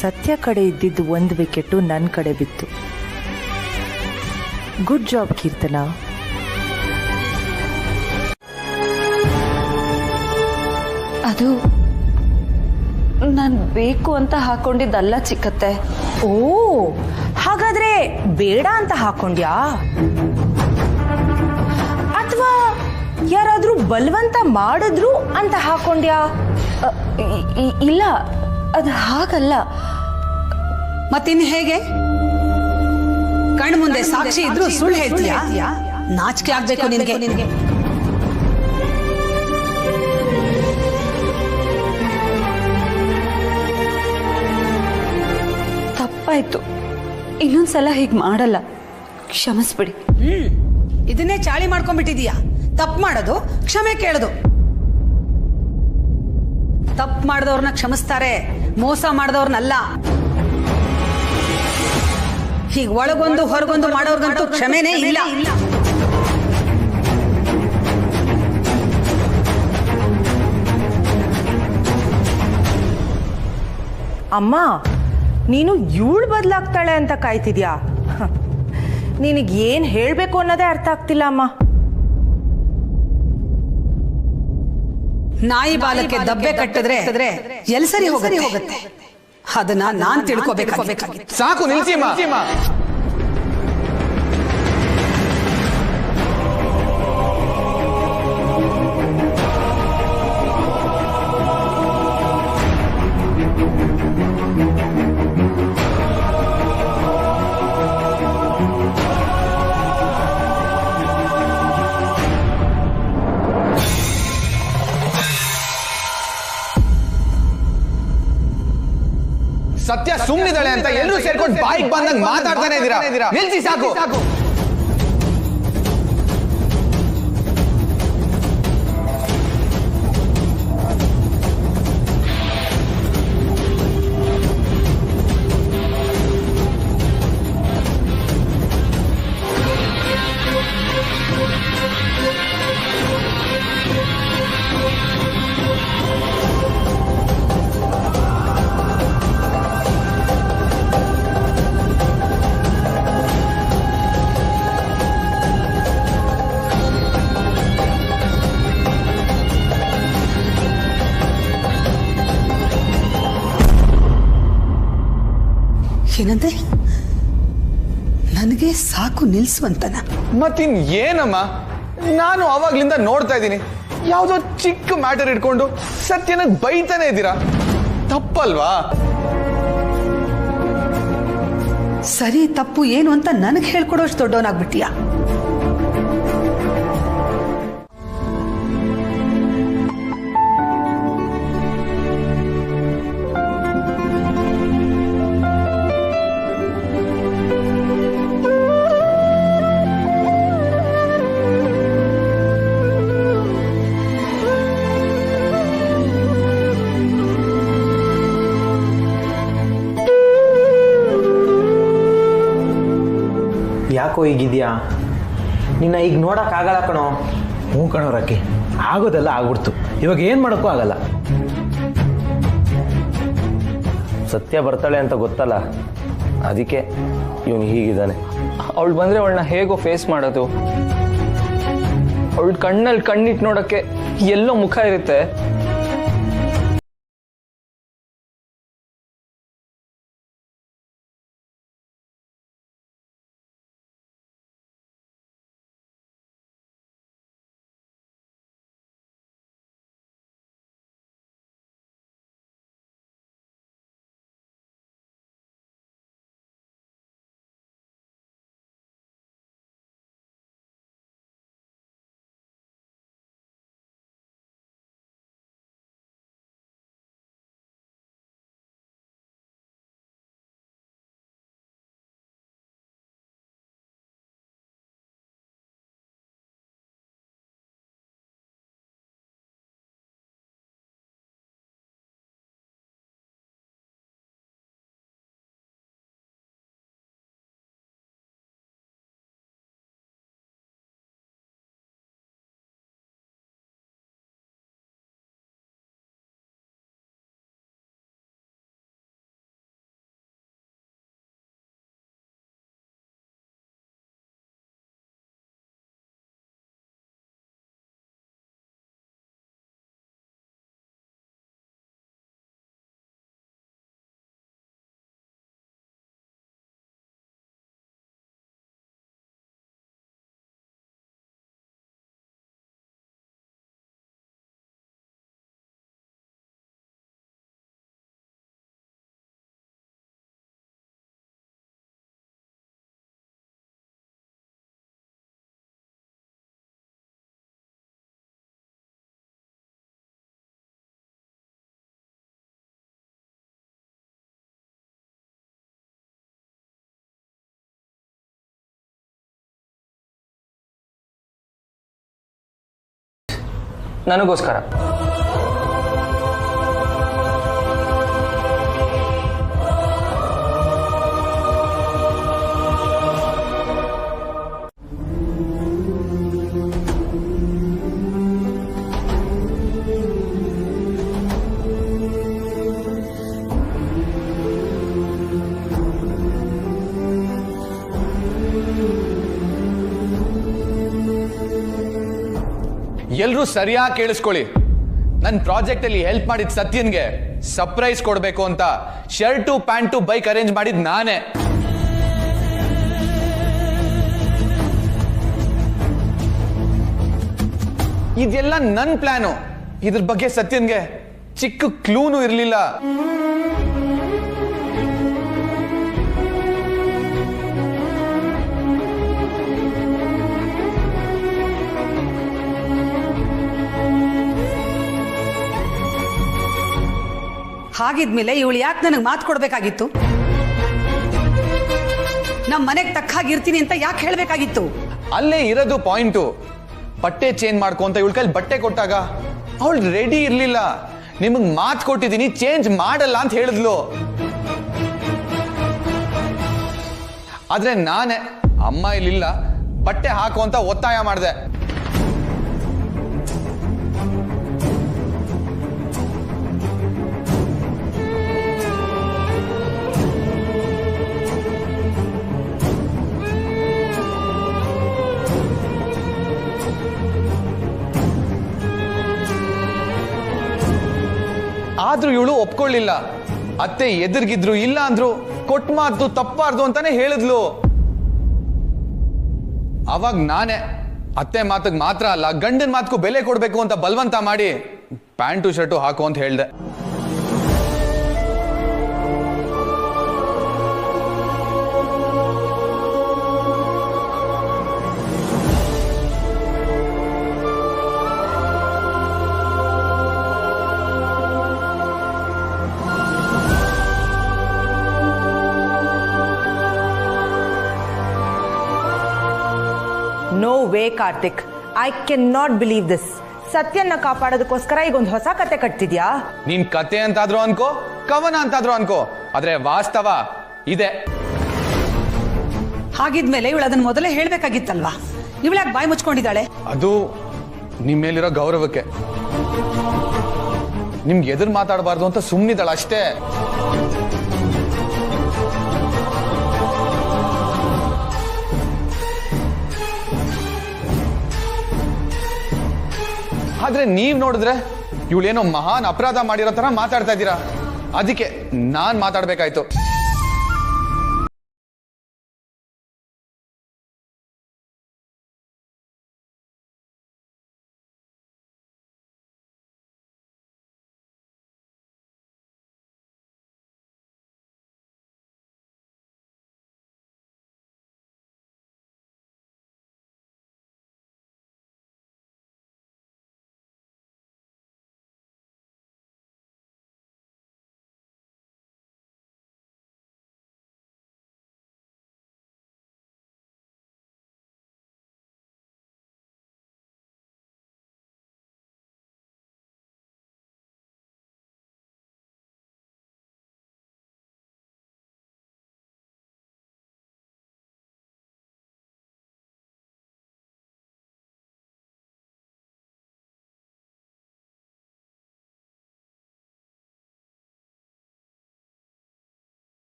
ಸತ್ಯ ಕಡೆ ಇದ್ದಿದ್ದು ಒಂದು ವಿಕೆಟು ನನ್ನ ಕಡೆ ಬಿತ್ತು. Good job Keerthana. ಅದು ನಾನು ಬೇಕು ಅಂತ ಹಾಕೊಂಡಿದ್ದಲ್ಲ ಚಿಕ್ಕತ್ತೆ. ಓ, ಹಾಗಾದ್ರೆ ಬೇಡ ಅಂತ ಹಾಕೊಂಡ್ಯಾ? ಅಥವಾ ಯಾರಾದ್ರೂ ಬಲವಂತ ಮಾಡಿದ್ರು ಅಂತ ಹಾಕೊಂಡ್ಯಾ? ಇಲ್ಲ, ಅದು ಹಾಗಲ್ಲ. ಮತ್ತಿನ್ ಹೇಗೆ? ಕಣ್ಣು ಮುಂದೆ ಸಾಕ್ಷಿ ಇದ್ರು ಸುಳ್ಳು ಹೇಳ್ತೀಯಾ? ನಾಚಿಕೆ ಆಗ್ಬೇಕು ನಿನಗೆ. ತಪ್ಪಾಯ್ತು, ಇನ್ನೊಂದ್ಸಲ ಹೀಗೆ ಮಾಡಲ್ಲ, ಕ್ಷಮಿಸ್ಬಿಡಿ. ಇದನ್ನೇ ಚಾಳಿ ಮಾಡ್ಕೊಂಡ್ಬಿಟ್ಟಿದೀಯಾ? ತಪ್ಪು ಮಾಡೋದು, ಕ್ಷಮೆ ಕೇಳೋದು. ತಪ್ಪು ಮಾಡಿದವ್ರನ್ನ ಕ್ಷಮಿಸ್ತಾರೆ, ಮೋಸ ಮಾಡಿದವ್ರನ್ನಲ್ಲ. ಹೀಗೆ ಒಳಗೊಂದು ಹೊರಗೊಂದು ಮಾಡೋರ್ಗಂತೂ ಕ್ಷಮೆನೇ ಇಲ್ಲ. ಅಮ್ಮ, ನೀನು ಇವಳು ಬದಲಾಗ್ತಾಳೆ ಅಂತ ಕಾಯ್ತಿದ್ಯಾ? ನಿನಗೆ ಏನ್ ಹೇಳ್ಬೇಕು ಅನ್ನೋದೇ ಅರ್ಥ ಆಗ್ತಿಲ್ಲ ಅಮ್ಮ. ನಾಯಿ ಬಾಲಕ್ಕೆ ದಬ್ಬೆ ಕಟ್ಟಿದ್ರೆ ಎಲ್ಲಿ ಸರಿ ಹೋಗುತ್ತೆ? ಅದನ್ನ ನಾನ್ ತಿಳ್ಕೋಬೇಕಾಗಿತ್ತು. ಸಾಕು, ನಿಲ್ಸಿಮ್ಮ. ಸತ್ಯ ಸುಮ್ಮನಿದ್ದಾಳೆ ಅಂತ ಎಲ್ಲರೂ ಸೇರ್ಕೊಂಡು ಬಾಯಿಗೆ ಬಂದಂಗೆ ಮಾತಾಡ್ತಾನೆ ಇದ್ದೀರಾ. ನಿಲ್ಸಿ, ಸಾಕು. ಏನಂದ್ರೆ ನನಗೆ ಸಾಕು ನಿಲ್ಸುವಂತನ. ಮತ್ತಿನ್ ಏನಮ್ಮ, ನಾನು ಅವಾಗ್ಲಿಂದ ನೋಡ್ತಾ ಇದ್ದೀನಿ, ಯಾವುದೋ ಚಿಕ್ಕ ಮ್ಯಾಟರ್ ಇಟ್ಕೊಂಡು ಸತ್ಯನ ಬೈತಾನೆ ಇದ್ದೀರಾ, ತಪ್ಪಲ್ವಾ? ಸರಿ ತಪ್ಪು ಏನು ಅಂತ ನನಗೆ ಹೇಳ್ಕೊಡೋಷ್ಟು ದೊಡ್ಡವನಾಗ್ಬಿಟ್ಟಿಯಾ? ಯಾಕೋ ಈಗಿದ್ಯಾ? ನಿನ್ನ ಈಗ ನೋಡೋಕ್ಕಾಗಲ್ಲ ಕಣೋ. ಹ್ಞೂ ಕಣೋ ರಾಕಿ, ಆಗೋದೆಲ್ಲ ಆಗ್ಬಿಡ್ತು. ಇವಾಗ ಏನು ಮಾಡೋಕ್ಕೂ ಆಗಲ್ಲ. ಸತ್ಯ ಬರ್ತಾಳೆ ಅಂತ ಗೊತ್ತಲ್ಲ, ಅದಕ್ಕೆ ಇವನು ಹೀಗಿದ್ದಾನೆ. ಅವಳು ಬಂದರೆ ಅವಳನ್ನ ಹೇಗೋ ಫೇಸ್ ಮಾಡೋದು? ಅವಳ ಕಣ್ಣಲ್ಲಿ ಕಣ್ಣಿಟ್ಟು ನೋಡೋಕ್ಕೆ ಎಲ್ಲೋ ಮುಖ ಇರುತ್ತೆ. ನನಗೋಸ್ಕರ. ಎಲ್ರೂ ಸರಿಯಾಗಿ ಕೇಳಿಸ್ಕೊಳ್ಳಿ. ನನ್ನ ಪ್ರಾಜೆಕ್ಟ್ ಅಲ್ಲಿ ಹೆಲ್ಪ್ ಮಾಡಿದ ಸತ್ಯನ್ಗೆ ಸರ್ಪ್ರೈಸ್ ಕೊಡ್ಬೇಕು ಅಂತ ಶರ್ಟು ಪ್ಯಾಂಟು ಬೈಕ್ ಅರೇಂಜ್ ಮಾಡಿದ್ ನಾನೇ. ಇದೆಲ್ಲ ನನ್ನ ಪ್ಲಾನು. ಇದ್ರ ಬಗ್ಗೆ ಸತ್ಯನ್ಗೆ ಚಿಕ್ಕ ಕ್ಲೂನು ಇರಲಿಲ್ಲ. ಹಾಗಿದ್ಮೇಲೆ ಇವಳು ಯಾಕೆ ನನಗೆ ಮಾತು ಕೊಡ್ಬೇಕಾಗಿತ್ತು? ನಮ್ಮ ಮನೆಗೆ ತಕ್ಕಾಗಿರ್ತೀನಿ ಅಂತ ಯಾಕೆ ಹೇಳ್ಬೇಕಾಗಿತ್ತು? ಅಲ್ಲೇ ಇರೋದು ಪಾಯಿಂಟು. ಬಟ್ಟೆ ಚೇಂಜ್ ಮಾಡ್ಕೊ ಅಂತ ಇವಳ ಕೈಲಿ ಬಟ್ಟೆ ಕೊಟ್ಟಾಗ ಅವಳು ರೆಡಿ ಇರ್ಲಿಲ್ಲ. ನಿಮಗ್ ಮಾತು ಕೊಟ್ಟಿದ್ದೀನಿ, ಚೇಂಜ್ ಮಾಡಲ್ಲ ಅಂತ ಹೇಳಿದ್ಲು. ಆದ್ರೆ ನಾನೇ ಅಮ್ಮ ಇಲ್ಲಿಲ್ಲ, ಬಟ್ಟೆ ಹಾಕು ಅಂತ ಒತ್ತಾಯ ಮಾಡಿದೆ. ಆದ್ರೂ ಇವಳು ಒಪ್ಕೊಳ್ಳಿಲ್ಲ. ಅತ್ತೆ ಎದುರ್ಗಿದ್ರು ಇಲ್ಲ ಅಂದ್ರು ಕೊಟ್ಟ ಮಾತು ತಪ್ಪಾರ್ದು ಅಂತಾನೆ ಹೇಳಿದ್ಲು. ಅವಾಗ ನಾನೇ ಅತ್ತೆ ಮಾತಿಗೆ ಮಾತ್ರ ಅಲ್ಲ ಗಂಡನ ಮಾತಕ್ಕೂ ಬೆಲೆ ಕೊಡ್ಬೇಕು ಅಂತ ಬಲವಂತ ಮಾಡಿ ಪ್ಯಾಂಟು ಶರ್ಟು ಹಾಕು ಅಂತ ಹೇಳ್ದೆ. No way Karthik, I can not believe this. ಸತ್ಯನ್ನ ಕಾಪಾಡೋದಕ್ಕೋಸ್ಕರ ಈಗ ಒಂದು ಹೊಸ ಕತೆ ಕಟ್ತಿದ್ಯಾ? ನೀನ್ ಕತೆ ಅಂತಾದ್ರೂ ಅನ್ಕೋ, ಕವನ ಅಂತಾದ್ರೂ ಅನ್ಕೋ, ಆದ್ರೆ ವಾಸ್ತವ ಇದೆ. ಹಾಗಿದ್ಮೇಲೆ ಇವಳು ಅದನ್ನ ಮೊದಲೇ ಹೇಳ್ಬೇಕಾಗಿತ್ತಲ್ವಾ? ಇವಳ್ಯಾಕೆ ಬಾಯಿ ಮುಚ್ಕೊಂಡಿದ್ದಾಳೆ? ಅದು ನಿಮ್ ಮೇಲಿರೋ ಗೌರವಕ್ಕೆ. ನಿಮ್ಗೆ ಎದುರು ಮಾತಾಡಬಾರ್ದು ಅಂತ ಸುಮ್ಮನಿದ್ದಾಳ ಅಷ್ಟೇ. ಆದ್ರೆ ನೀವ್ ನೋಡಿದ್ರೆ ಇವಳೇನೋ ಮಹಾನ್ ಅಪರಾಧ ಮಾಡಿರೋ ತರ ಮಾತಾಡ್ತಾ ಇದ್ದೀರಾ. ಅದಕ್ಕೆ ನಾನ್ ಮಾತಾಡ್ಬೇಕಾಯ್ತು.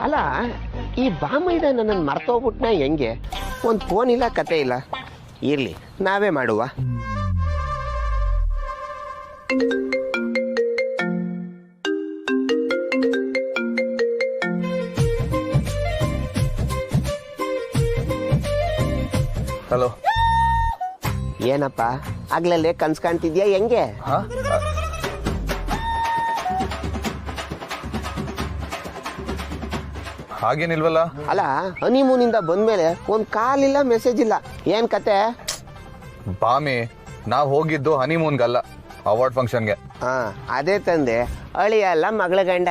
ಅಲ್ಲ, ಈ ಬಾಮೈದ ನನ್ನನ್ನು ಮರ್ತೋಗ್ಬಿಟ್ನ ಹೆಂಗೆ? ಒಂದು ಫೋನ್ ಇಲ್ಲ, ಕತೆ ಇಲ್ಲ. ಇರ್ಲಿ, ನಾವೇ ಮಾಡುವ. ಹಲೋ. ಏನಪ್ಪ ಆಗ್ಲಲ್ಲೇ ಕನ್ಸ್ ಕಾಣ್ತಿದ್ಯಾ ಹೆಂಗೆ? ಹಾಗೇನಿಲ್ವಲ್ಲ. ಅಲ್ಲ, ಹನಿಮೂನಿಂದ ಬಂದ್ಮೇಲೆ ಒಂದ್ ಕಾಲ್ ಇಲ್ಲ, ಮೆಸೇಜ್ ಇಲ್ಲ. ಏನ್ ಕತೆ? ಬಾಮಿ, ನಾವ್ ಹೋಗಿದ್ದು ಹನಿಮೂನ್ಗಲ್ಲ, ಅವಾರ್ಡ್ ಫಂಕ್ಷನ್ಗೆ. ಅದೇ ತಂದೆ, ಅಳಿಯ ಅಲ್ಲ ಮಗಳ ಗಂಡ.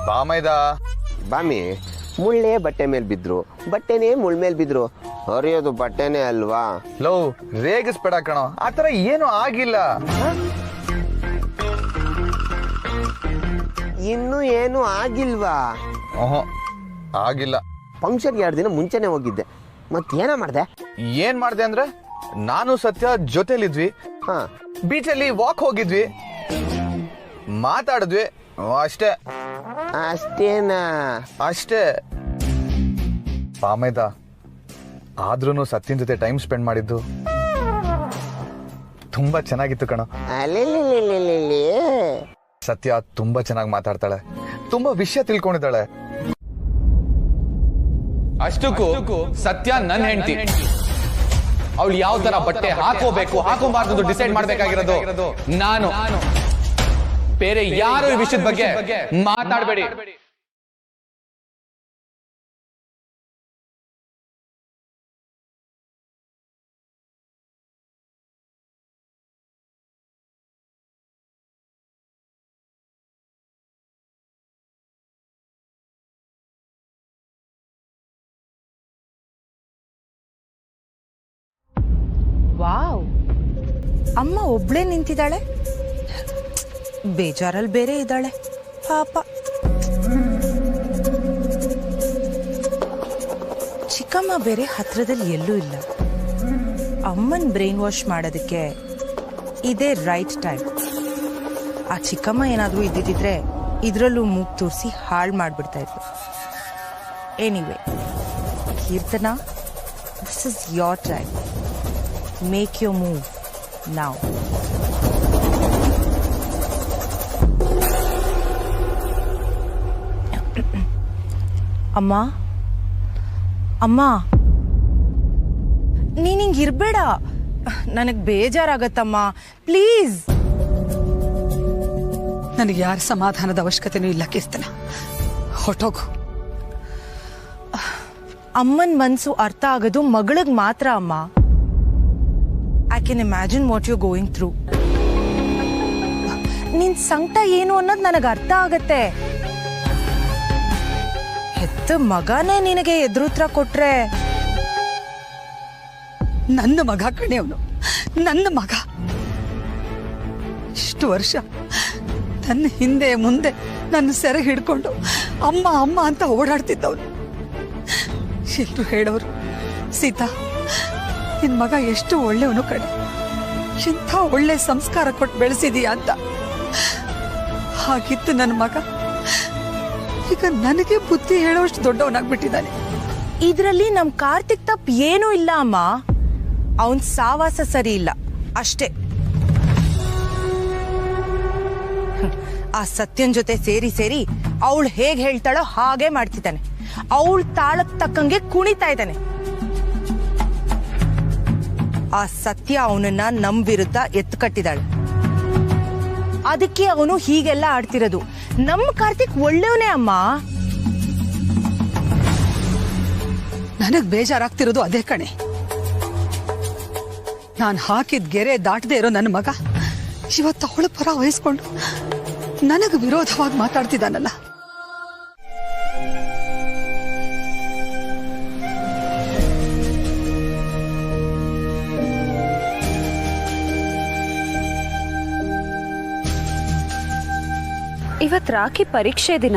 ಬಾಮೈದ ಬಾಮಿ, ಮುಳ್ಳೇ ಬಟ್ಟೆ ಮೇಲ್ ಬಿದ್ರು, ಬಟ್ಟೆನೇ ಮುಳ್ ಮೇಲ್ ಬಿದ್ರು, ಹರಿಯೋದು ಬಟ್ಟೆನೇ ಅಲ್ವಾ? ಲವ್, ರೇಗಿಸ್ಬೇಡ ಕಣೋ, ಆತರ ಏನು ಆಗಿಲ್ಲ. ಇನ್ನು ಏನು ಆಗಿಲ್ವಾ? ಆಗಿಲ್ಲ. ಫಂಕ್ಷನ್ಗೆ 2 ದಿನ ಮುಂಚೆನೆ ಹೋಗಿದ್ದೆ. ಮತ್ತೇನ ಮಾಡ್ದೆ? ಏನ್ ಮಾಡ್ದೆ ಅಂದ್ರೆ, ನಾನು ಸತ್ಯ ಜೊತೆಲಿದ್ವಿ, ಬೀಚಲ್ಲಿ ವಾಕ್ ಹೋಗಿದ್ವಿ, ಮಾತಾಡಿದ್ವಿ, ಅಷ್ಟೇ. ಅಷ್ಟೇನಾ? ಅಷ್ಟೇ. ಪಾಮೈದ, ಆದ್ರೂ ಸತ್ಯನ್ ಜೊತೆ ಟೈಮ್ ಸ್ಪೆಂಡ್ ಮಾಡಿದ್ದು ತುಂಬಾ ಚೆನ್ನಾಗಿತ್ತು ಕಣ. ಸತ್ಯ ತುಂಬಾ ಚೆನ್ನಾಗಿ ಮಾತಾಡ್ತಾಳೆ, ತುಂಬಾ ವಿಷಯ ತಿಳ್ಕೊಂಡಿದ್ದಾಳೆ. ಅಷ್ಟಕ್ಕೂ ಸತ್ಯ ನನ್ನ ಹೆಂಡತಿ. ಅವಳು ಯಾವ ತರ ಬಟ್ಟೆ ಹಾಕೋಬೇಕು ಹಾಕೋಬಾರ್ದು ಡಿಸೈಡ್ ಮಾಡ್ಬೇಕಾಗಿರೋದು ನಾನು. ಬೇರೆ ಯಾರು ಈ ವಿಷಯದ ಬಗ್ಗೆ ಮಾತಾಡಬೇಡಿ. ವಾವ್, ಅಮ್ಮ ಒಬ್ಳೇ ನಿಂತಿದ್ದಾಳೆ, ಬೇಜಾರಲ್ಲಿ ಬೇರೆ ಇದ್ದಾಳೆ ಪಾಪ. ಚಿಕ್ಕಮ್ಮ ಬೇರೆ ಹತ್ರದಲ್ಲಿ ಎಲ್ಲೂ ಇಲ್ಲ. ಅಮ್ಮನ್ ಬ್ರೈನ್ ವಾಶ್ ಮಾಡೋದಕ್ಕೆ ಇದೇ ರೈಟ್ ಟೈಮ್. ಆ ಚಿಕ್ಕಮ್ಮ ಏನಾದರೂ ಇದ್ದಿದ್ರೆ ಇದರಲ್ಲೂ ಮೂಗ್ ತೋರಿಸಿ ಹಾಳು ಮಾಡಿಬಿಡ್ತಾ ಇದ್ರು. Anyway Keerthana, this is your time. Make your move ನಾವ್. ಅಮ್ಮ ಅಮ್ಮ, ನೀನ್ ಹಿಂಗಿರ್ಬೇಡ, ನನಗ್ ಬೇಜಾರಾಗತ್ತಮ್ಮ, ಪ್ಲೀಸ್. ನನಗೆ ಯಾರ ಸಮಾಧಾನದ ಅವಶ್ಯಕತೆನೂ ಇಲ್ಲ ಕೀರ್ತನ, ಹೊಟ್ಟೋಗು. ಅಮ್ಮನ್ ಮನ್ಸು ಅರ್ಥ ಆಗೋದು ಮಗಳಿಗ್ ಮಾತ್ರ ಅಮ್ಮ. I can imagine what you going through. ನಿನ್ ಸಂಕಟ ಏನು ಅನ್ನೋದು ನನಗೆ ಅರ್ಥ ಆಗತ್ತೆ. ಹೆತ್ತ ಮಗನೇ ನಿನಗೆ ಎದುರುತ್ರ ಕೊಟ್ರೆ. ನನ್ನ ಮಗ ಕಣೆ ಅವನು, ನನ್ನ ಮಗ. ಇಷ್ಟು ವರ್ಷ ನನ್ನ ಹಿಂದೆ ಮುಂದೆ ನನ್ನ ಸೆರೆ ಹಿಡ್ಕೊಂಡು ಅಮ್ಮ ಅಮ್ಮ ಅಂತ ಓಡಾಡ್ತಿದ್ದವನು. ಎಲ್ರು ಹೇಳೋರು, ಸೀತಾ ನಿನ್ ಮಗ ಎಷ್ಟು ಒಳ್ಳೆಯವನು ಕಣೆ, ಎಂಥ ಒಳ್ಳೆ ಸಂಸ್ಕಾರ ಕೊಟ್ಟು ಬೆಳೆಸಿದೀಯ ಅಂತ. ಹಾಗಿತ್ತು ನನ್ನ ಮಗ ಈಗ ನನಗೆ ಬುದ್ಧಿ ಹೇಳೋಷ್ಟು ದೊಡ್ಡವನಾಗ್ಬಿಟ್ಟಿದ್ದಾನೆ. ಇದ್ರಲ್ಲಿ ನಮ್ ಕಾರ್ತಿಕ್ ತಪ್ಪು ಏನೂ ಇಲ್ಲ ಅಮ್ಮ. ಅವನ್ ಸಾವಾಸ ಸರಿ ಇಲ್ಲ ಅಷ್ಟೇ. ಆ ಸತ್ಯನ್ ಜೊತೆ ಸೇರಿ ಸೇರಿ ಅವಳು ಹೇಗ್ ಹೇಳ್ತಾಳೋ ಹಾಗೆ ಮಾಡ್ತಿದ್ದಾನೆ. ಅವಳ ತಾಳಕ್ ತಕ್ಕಂಗೆ ಕುಣಿತಾ ಇದ್ದಾನೆ. ಆ ಸತ್ಯ ಅವನನ್ನ ನಮ್ ವಿರುದ್ಧ ಎತ್ತು ಕಟ್ಟಿದಾಳೆ. ಅದಕ್ಕೆ ಅವನು ಹೀಗೆಲ್ಲ ಆಡ್ತಿರೋದು. ನಮ್ಮ ಕಾರ್ತಿಕ್ ಒಳ್ಳೆಯವನೇ ಅಮ್ಮ. ನನಗ್ ಬೇಜಾರಾಗ್ತಿರೋದು ಅದೇ ಕಣೆ. ನಾನು ಹಾಕಿದ ಗೆರೆ ದಾಟದೇ ಇರೋ ನನ್ನ ಮಗ ಇವತ್ತು ಅವಳ ಪರ ವಹಿಸ್ಕೊಂಡು ನನಗೆ ವಿರೋಧವಾಗಿ ಮಾತಾಡ್ತಿದ್ದಾನಲ್ಲ. ಇವತ್ತು ರಾಖಿ ಪರೀಕ್ಷೆ ದಿನ,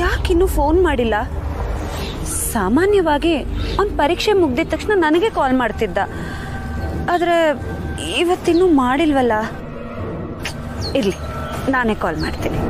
ಯಾಕಿನ್ನೂ ಫೋನ್ ಮಾಡಿಲ್ಲ? ಸಾಮಾನ್ಯವಾಗಿ ಅವ್ನ ಪರೀಕ್ಷೆ ಮುಗ್ದಿದ ತಕ್ಷಣ ನನಗೆ ಕಾಲ್ ಮಾಡ್ತಿದ್ದ. ಆದರೆ ಇವತ್ತಿನ್ನೂ ಮಾಡಿಲ್ವಲ್ಲ. ಇರಲಿ, ನಾನೇ ಕಾಲ್ ಮಾಡ್ತೀನಿ.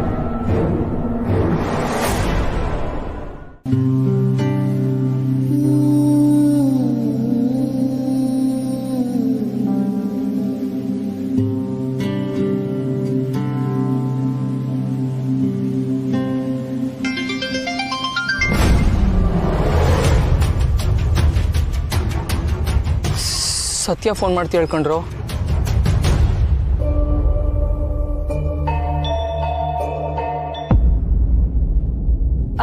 ಸತ್ಯ ಫೋನ್ ಮಾಡ್ತಿ ಹೇಳ್ಕೊಂಡ್ರು.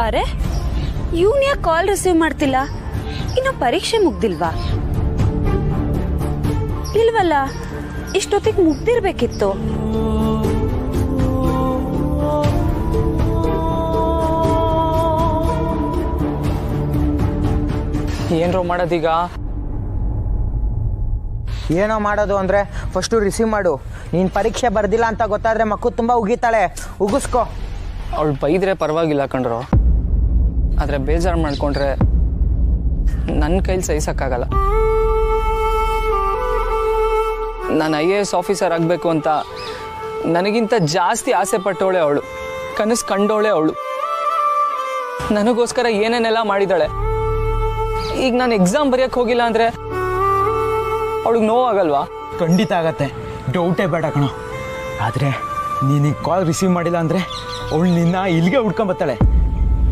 ಅರೆ, ಇವನ್ ಯಾಕೆ ಕಾಲ್ ರಿಸೀವ್ ಮಾಡ್ತಿಲ್ಲ? ಇನ್ನು ಪರೀಕ್ಷೆ ಮುಗ್ದಿಲ್ವಾ? ಇಲ್ವಲ್ಲ, ಇಷ್ಟೊತ್ತಿಗೆ ಮುಗ್ದಿರ್ಬೇಕಿತ್ತು. ಏನ್ರೋ ಮಾಡೋದೀಗ? ಏನೋ ಮಾಡೋದು ಅಂದರೆ ಫಸ್ಟು ರಿಸೀವ್ ಮಾಡು. ನೀನು ಪರೀಕ್ಷೆ ಬರ್ದಿಲ್ಲ ಅಂತ ಗೊತ್ತಾದರೆ ಮಕ್ಕಳು ತುಂಬ ಉಗಿತಾಳೆ, ಉಗಿಸ್ಕೊ. ಅವಳು ಬೈದ್ರೆ ಪರವಾಗಿಲ್ಲ ಕಣ್ರು, ಆದರೆ ಬೇಜಾರು ಮಾಡ್ಕೊಂಡ್ರೆ ನನ್ನ ಕೈಲಿ ಸಹಿಸೋಕ್ಕಾಗಲ್ಲ. ನಾನು IAS ಆಫೀಸರ್ ಆಗಬೇಕು ಅಂತ ನನಗಿಂತ ಜಾಸ್ತಿ ಆಸೆ ಪಟ್ಟವಳೆ ಅವಳು, ಕನಸು ಕಂಡವಳೆ ಅವಳು. ನನಗೋಸ್ಕರ ಏನೇನೆಲ್ಲ ಮಾಡಿದಾಳೆ. ಈಗ ನಾನು ಎಕ್ಸಾಮ್ ಬರೆಯೋಕ್ಕೆ ಹೋಗಿಲ್ಲ ಅಂದರೆ ಅವಳಿಗೆ ನೋವಾಗಲ್ವಾ? ಖಂಡಿತ ಆಗತ್ತೆ, ಡೌಟೇ ಬೇಡ ಕಣೋ. ಆದರೆ ನೀನೀಗ ಕಾಲ್ ರಿಸೀವ್ ಮಾಡಿಲ್ಲ ಅಂದರೆ ಅವಳು ನಿನ್ನ ಇಲ್ಲಿಗೆ ಹುಡ್ಕೊಂಬತ್ತಾಳೆ.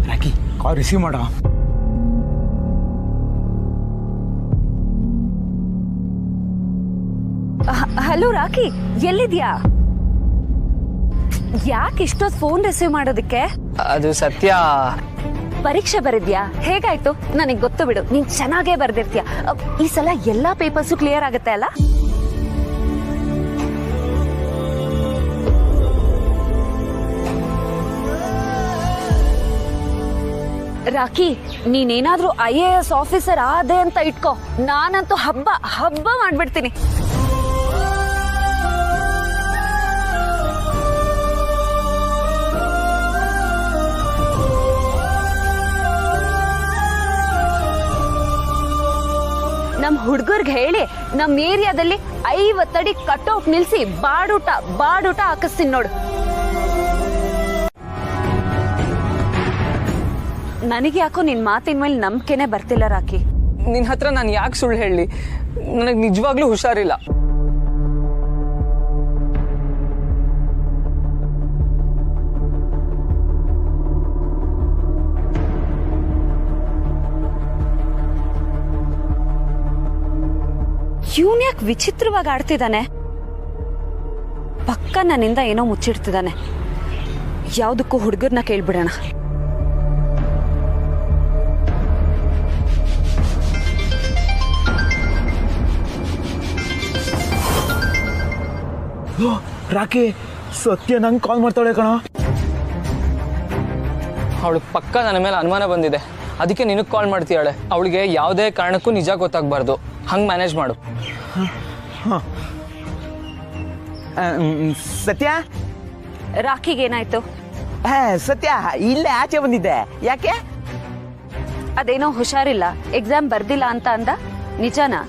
ರಾಕಿ, ಕಾಲ್ ರಿಸೀವ್ ಮಾಡೋ. ಹಲೋ ರಾಕಿ, ಎಲ್ಲಿದ್ಯಾ? ಯಾಕೆ ಇಷ್ಟೊತ್ತು ಫೋನ್ ರಿಸೀವ್ ಮಾಡೋದಕ್ಕೆ? ಅದು ಸತ್ಯ. ಪರೀಕ್ಷೆ ಬರೆದ್ಯಾ? ಹೇಗಾಯ್ತು? ನನಗೆ ಗೊತ್ತು ಬಿಡು, ನೀನ್ ಚೆನ್ನಾಗೇ ಬರ್ದಿರ್ತೀಯ. ಈ ಸಲ ಎಲ್ಲಾ ಪೇಪರ್ಸು ಕ್ಲಿಯರ್ ಆಗುತ್ತೆ ಅಲ್ಲ? ರಾಕಿ, ನೀನೇನಾದ್ರೂ IAS ಆಫೀಸರ್ ಆದೆ ಅಂತ ಇಟ್ಕೋ, ನಾನಂತೂ ಹಬ್ಬ ಮಾಡ್ಬಿಡ್ತೀನಿ. ನಮ್ ಹುಡುಗರ್ಗೆ ಹೇಳಿ ನಮ್ ಏರಿಯಾದಲ್ಲಿ 50 ಅಡಿ ಕಟ್ಔಟ್ ನಿಲ್ಸಿ ಬಾಡೂಟ ಹಾಕಿಸ್ತೀನಿ ನೋಡು. ನನಗೆ ಯಾಕೋ ನಿನ್ ಮಾತಿನ ಮೇಲೆ ನಂಬಿಕೆನೆ ಬರ್ತಿಲ್ಲ ರಾಕಿ. ನಿನ್ನ ಹತ್ರ ನಾನು ಯಾಕೆ ಸುಳ್ಳು ಹೇಳಿ, ನನಗೆ ನಿಜವಾಗ್ಲೂ ಹುಷಾರಿಲ್ಲ. ಇವನ್ ಯಾಕೆ ವಿಚಿತ್ರವಾಗಿ ಆಡ್ತಿದ್ದಾನೆ? ಪಕ್ಕ ನನ್ನಿಂದ ಏನೋ ಮುಚ್ಚಿಡ್ತಿದ್ದಾನೆ. ಯಾವ್ದಕ್ಕೂ ಹುಡುಗರ್ನ ಕೇಳ್ಬಿಡೋಣ. ರಾಕಿ, ಸತ್ಯ ನಂಗೆ ಕಾಲ್ ಮಾಡ್ತಾಳೆ ಕಣ. ಅವಳು ಪಕ್ಕ ನನ್ನ ಮೇಲೆ ಅನುಮಾನ ಬಂದಿದೆ, ಅದಕ್ಕೆ ನಿನಗೆ ಕಾಲ್ ಮಾಡ್ತೀಯಾಳೆ. ಅವಳಿಗೆ ಯಾವುದೇ ಕಾರಣಕ್ಕೂ ನಿಜ ಗೊತ್ತಾಗಬಾರ್ದು, ಹಂಗೆ ಮ್ಯಾನೇಜ್ ಮಾಡು. ಸತ್ಯ, ರಾಕಿಗೇನಾಯ್ತು? ಸತ್ಯ ಇಲ್ಲೇ ಆಚೆ ಬಂದಿದ್ದೆ. ಯಾಕೆ? ಅದೇನೋ ಹುಷಾರಿಲ್ಲ, ಎಕ್ಸಾಮ್ ಬರ್ದಿಲ್ಲ ಅಂತ ಅಂದ. ನಿಜನಾ?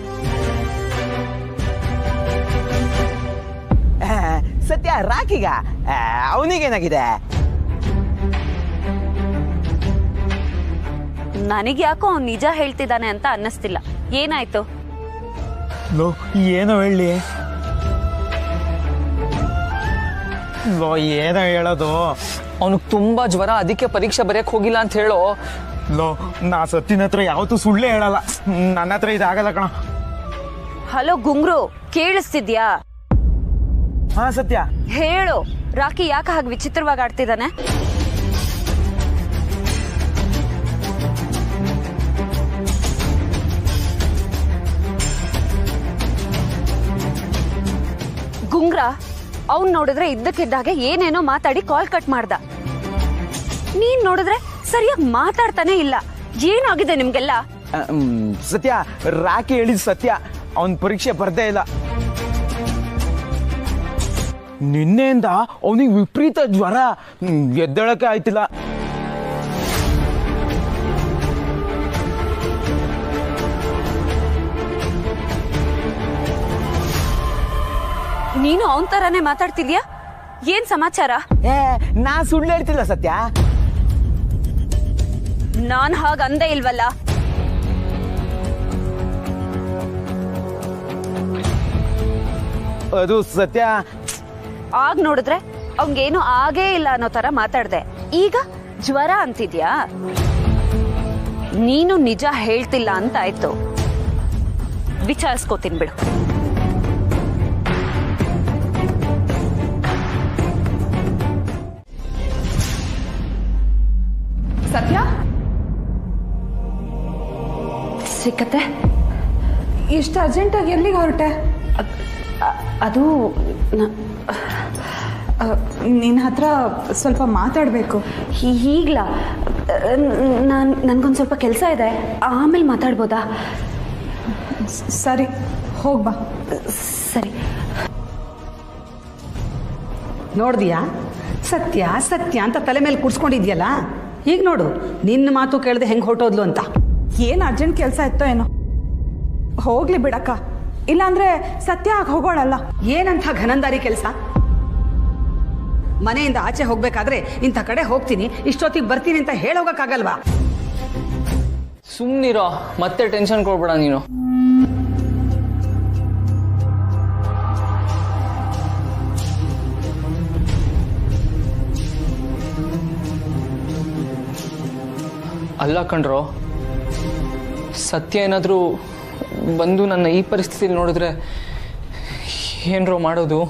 ಸತ್ಯ, ರಾಕಿಗ ಅವನಿಗೇನಾಗಿದೆ? ನನಗೆ ಯಾಕೋ ಅವ್ನು ನಿಜ ಹೇಳ್ತಿದ್ದಾನೆ ಅಂತ ಅನ್ನಿಸ್ತಿಲ್ಲ. ಏನಾಯ್ತು? ಏನೋ ಹೇಳಿ. ಏನೋ ಹೇಳೋದು? ಅವನಿಗೆ ತುಂಬಾ ಜ್ವರ, ಅದಕ್ಕೆ ಪರೀಕ್ಷೆ ಬರೆಯಕ್ ಹೋಗಿಲ್ಲ ಅಂತ ಹೇಳೋ. ನಾ ಸತ್ತಿನ ಹತ್ರ ಯಾವತ್ತೂ ಸುಳ್ಳೇ ಹೇಳಲ್ಲ. ನನ್ನ ಹತ್ರ ಇದಾಗಲ್ಲ ಕಣ. ಹಲೋ ಗುಂಗ್ರು, ಕೇಳಿಸ್ತಿದ್ಯಾ? ಹಾ ಸತ್ಯ, ಹೇಳು. ರಾಕಿ ಯಾಕೆ ಹಾಗೆ ವಿಚಿತ್ರವಾಗಿ ಆಡ್ತಿದ್ದಾನೆ? ಗುಂಗ್ರ ಅವ್ನ್ ನೋಡಿದ್ರೆ ಇದ್ದಕ್ಕಿದ್ದಾಗೆ ಏನೇನೋ ಮಾತಾಡಿ ಕಾಲ್ ಕಟ್ ಮಾಡ್ದ. ನೀನ್ ನೋಡಿದ್ರೆ ಸರಿಯಾಗಿ ಮಾತಾಡ್ತಾನೆ ಇಲ್ಲ. ಏನಾಗಿದೆ ನಿಮ್ಗೆಲ್ಲ? ಸತ್ಯ, ರಾಕಿ ಹೇಳಿದ್ ಸತ್ಯ. ಅವನ್ ಪರೀಕ್ಷೆ ಬರ್ದೇ ಇಲ್ಲ. ನಿನ್ನೆಯಿಂದ ಅವನಿಗೆ ವಿಪರೀತ ಜ್ವರ, ಎದ್ದೇಳಕ್ಕೆ ಆಯ್ತಿಲ್ಲ. ನೀನು ಅವನ್ ತರಾನೇ ಮಾತಾಡ್ತಿದ್ಯಾ? ಏನ್ ಸಮಾಚಾರ? ನಾ ಸುಳ್ಳು ಹೇಳ್ತಿಲ್ಲ ಸತ್ಯ. ನಾನ್ ಹಾಗ ಅಂದೇ ಇಲ್ವಲ್ಲ. ಅದು ಸತ್ಯ. ಆಗ ನೋಡಿದ್ರೆ ಅವಂಗೇನು ಆಗೇ ಇಲ್ಲ ಅನ್ನೋ ತರ ಮಾತಾಡ್ದೆ. ಈಗ ಜ್ವರ ಅಂತಿದ್ಯಾ? ನೀನು ನಿಜ ಹೇಳ್ತಿಲ್ಲ ಅಂತ ಆಯ್ತು. ವಿಚಾರಿಸ್ಕೋತೀನಿ ಬಿಡು. ಸತ್ಯ, ಸಿಕ್ಕತ್ತೆ? ಇಷ್ಟು ಅರ್ಜೆಂಟಾಗಿ ಎಲ್ಲಿಗೆ ಹೊರಟೆ? ಅದು ನಿನ್ನ ಹತ್ರ ಸ್ವಲ್ಪ ಮಾತಾಡಬೇಕು. ಈಗ್ಲಾ? ನನ್ಗೊಂದು ಸ್ವಲ್ಪ ಕೆಲಸ ಇದೆ, ಆಮೇಲೆ ಮಾತಾಡ್ಬೋದಾ? ಸರಿ, ಹೋಗ್ಬಾ. ಸರಿ. ನೋಡ್ದಿಯಾ, ಸತ್ಯ ಸತ್ಯ ಅಂತ ತಲೆ ಮೇಲೆ ಕೂರ್ಸ್ಕೊಂಡಿದ್ಯಲ್ಲ. ಈಗ ನೋಡು, ನಿನ್ನ ಮಾತು ಕೇಳದೆ ಹೆಂಗೆ ಹೊರಟೋದ್ಲು ಅಂತ. ಏನು ಅರ್ಜೆಂಟ್ ಕೆಲಸ ಇತ್ತೋ ಏನೋ. ಹೋಗ್ಲಿ ಬಿಡಕ್ಕ, ಇಲ್ಲಾಂದ್ರೆ ಸತ್ಯ ಆಗಿ ಹೋಗೋಳಲ್ಲ. ಏನಂತ ಘನಂದಾರಿ ಕೆಲಸ? ಮನೆಯಿಂದ ಆಚೆ ಹೋಗ್ಬೇಕಾದ್ರೆ ಇಂಥ ಕಡೆ ಹೋಗ್ತೀನಿ, ಇಷ್ಟೊತ್ತಿಗೆ ಬರ್ತೀನಿ ಅಂತ ಹೇಳೋಗಕ್ಕಾಗಲ್ವಾ? ಸುಮ್ಮನಿರೋ, ಮತ್ತೆ ಟೆನ್ಷನ್ ಕೊಡ್ಬೇಡ ನೀನು. ಅಲ್ಲ ಕಣ್ರೋ, ಸತ್ಯ ಏನಾದರೂ ಬಂದು ನನ್ನ ಈ ಪರಿಸ್ಥಿತಿಲಿ ನೋಡಿದ್ರೆ ಏನ್ರೋ ಮಾಡೋದು?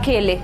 ರಾಖಿಯಲ್ಲಿ.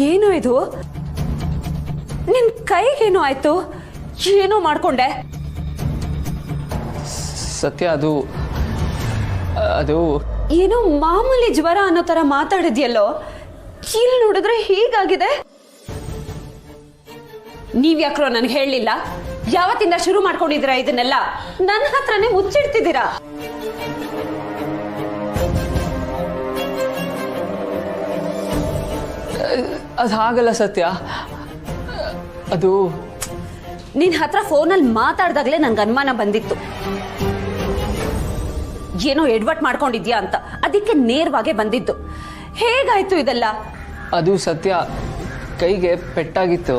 ಏನು ಇದು? ನಿನ್ ಕೈಗೇನೋ ಆಯ್ತು? ಏನೋ ಮಾಡ್ಕೊಂಡೆ? ಸತ್ಯ, ಅದು ಏನೋ ಮಾಮೂಲಿ ಜ್ವರ ಅನ್ನೋ ತರ ಮಾತಾಡಿದ್ಯಲ್ಲೋ, ಇಲ್ಲಿ ನೋಡಿದ್ರೆ ಹೀಗಾಗಿದೆ. ನೀವ್ಯಾಕ್ರೋ ನನಗೆ ಹೇಳಲಿಲ್ಲ? ಯಾವತ್ತಿಂದ ಶುರು ಮಾಡ್ಕೊಂಡಿದ್ದೀರಾ ಇದನ್ನೆಲ್ಲ? ನನ್ನ ಹತ್ರನೇ ಮುಚ್ಚಿಡ್ತಿದ್ದೀರಾ. ಅದು ಹಾಗಲ್ಲ ಸತ್ಯ, ಅದು ನಿನ್ ಹತ್ರ ಫೋನಲ್ಲಿ ಮಾತಾಡ್ದಾಗ್ಲೇ ನನ್ಗೆ ಅನುಮಾನ ಬಂದಿತ್ತು, ಏನೋ ಎಡ್ವರ್ಟ್ ಮಾಡ್ಕೊಂಡಿದ್ಯಾ ಅಂತ. ಅದಕ್ಕೆ ನೇರವಾಗೆ ಬಂದಿದ್ದು. ಹೇಗಾಯ್ತು ಇದೆಲ್ಲ? ಅದು ಸತ್ಯ, ಕೈಗೆ ಪೆಟ್ಟಾಗಿತ್ತು.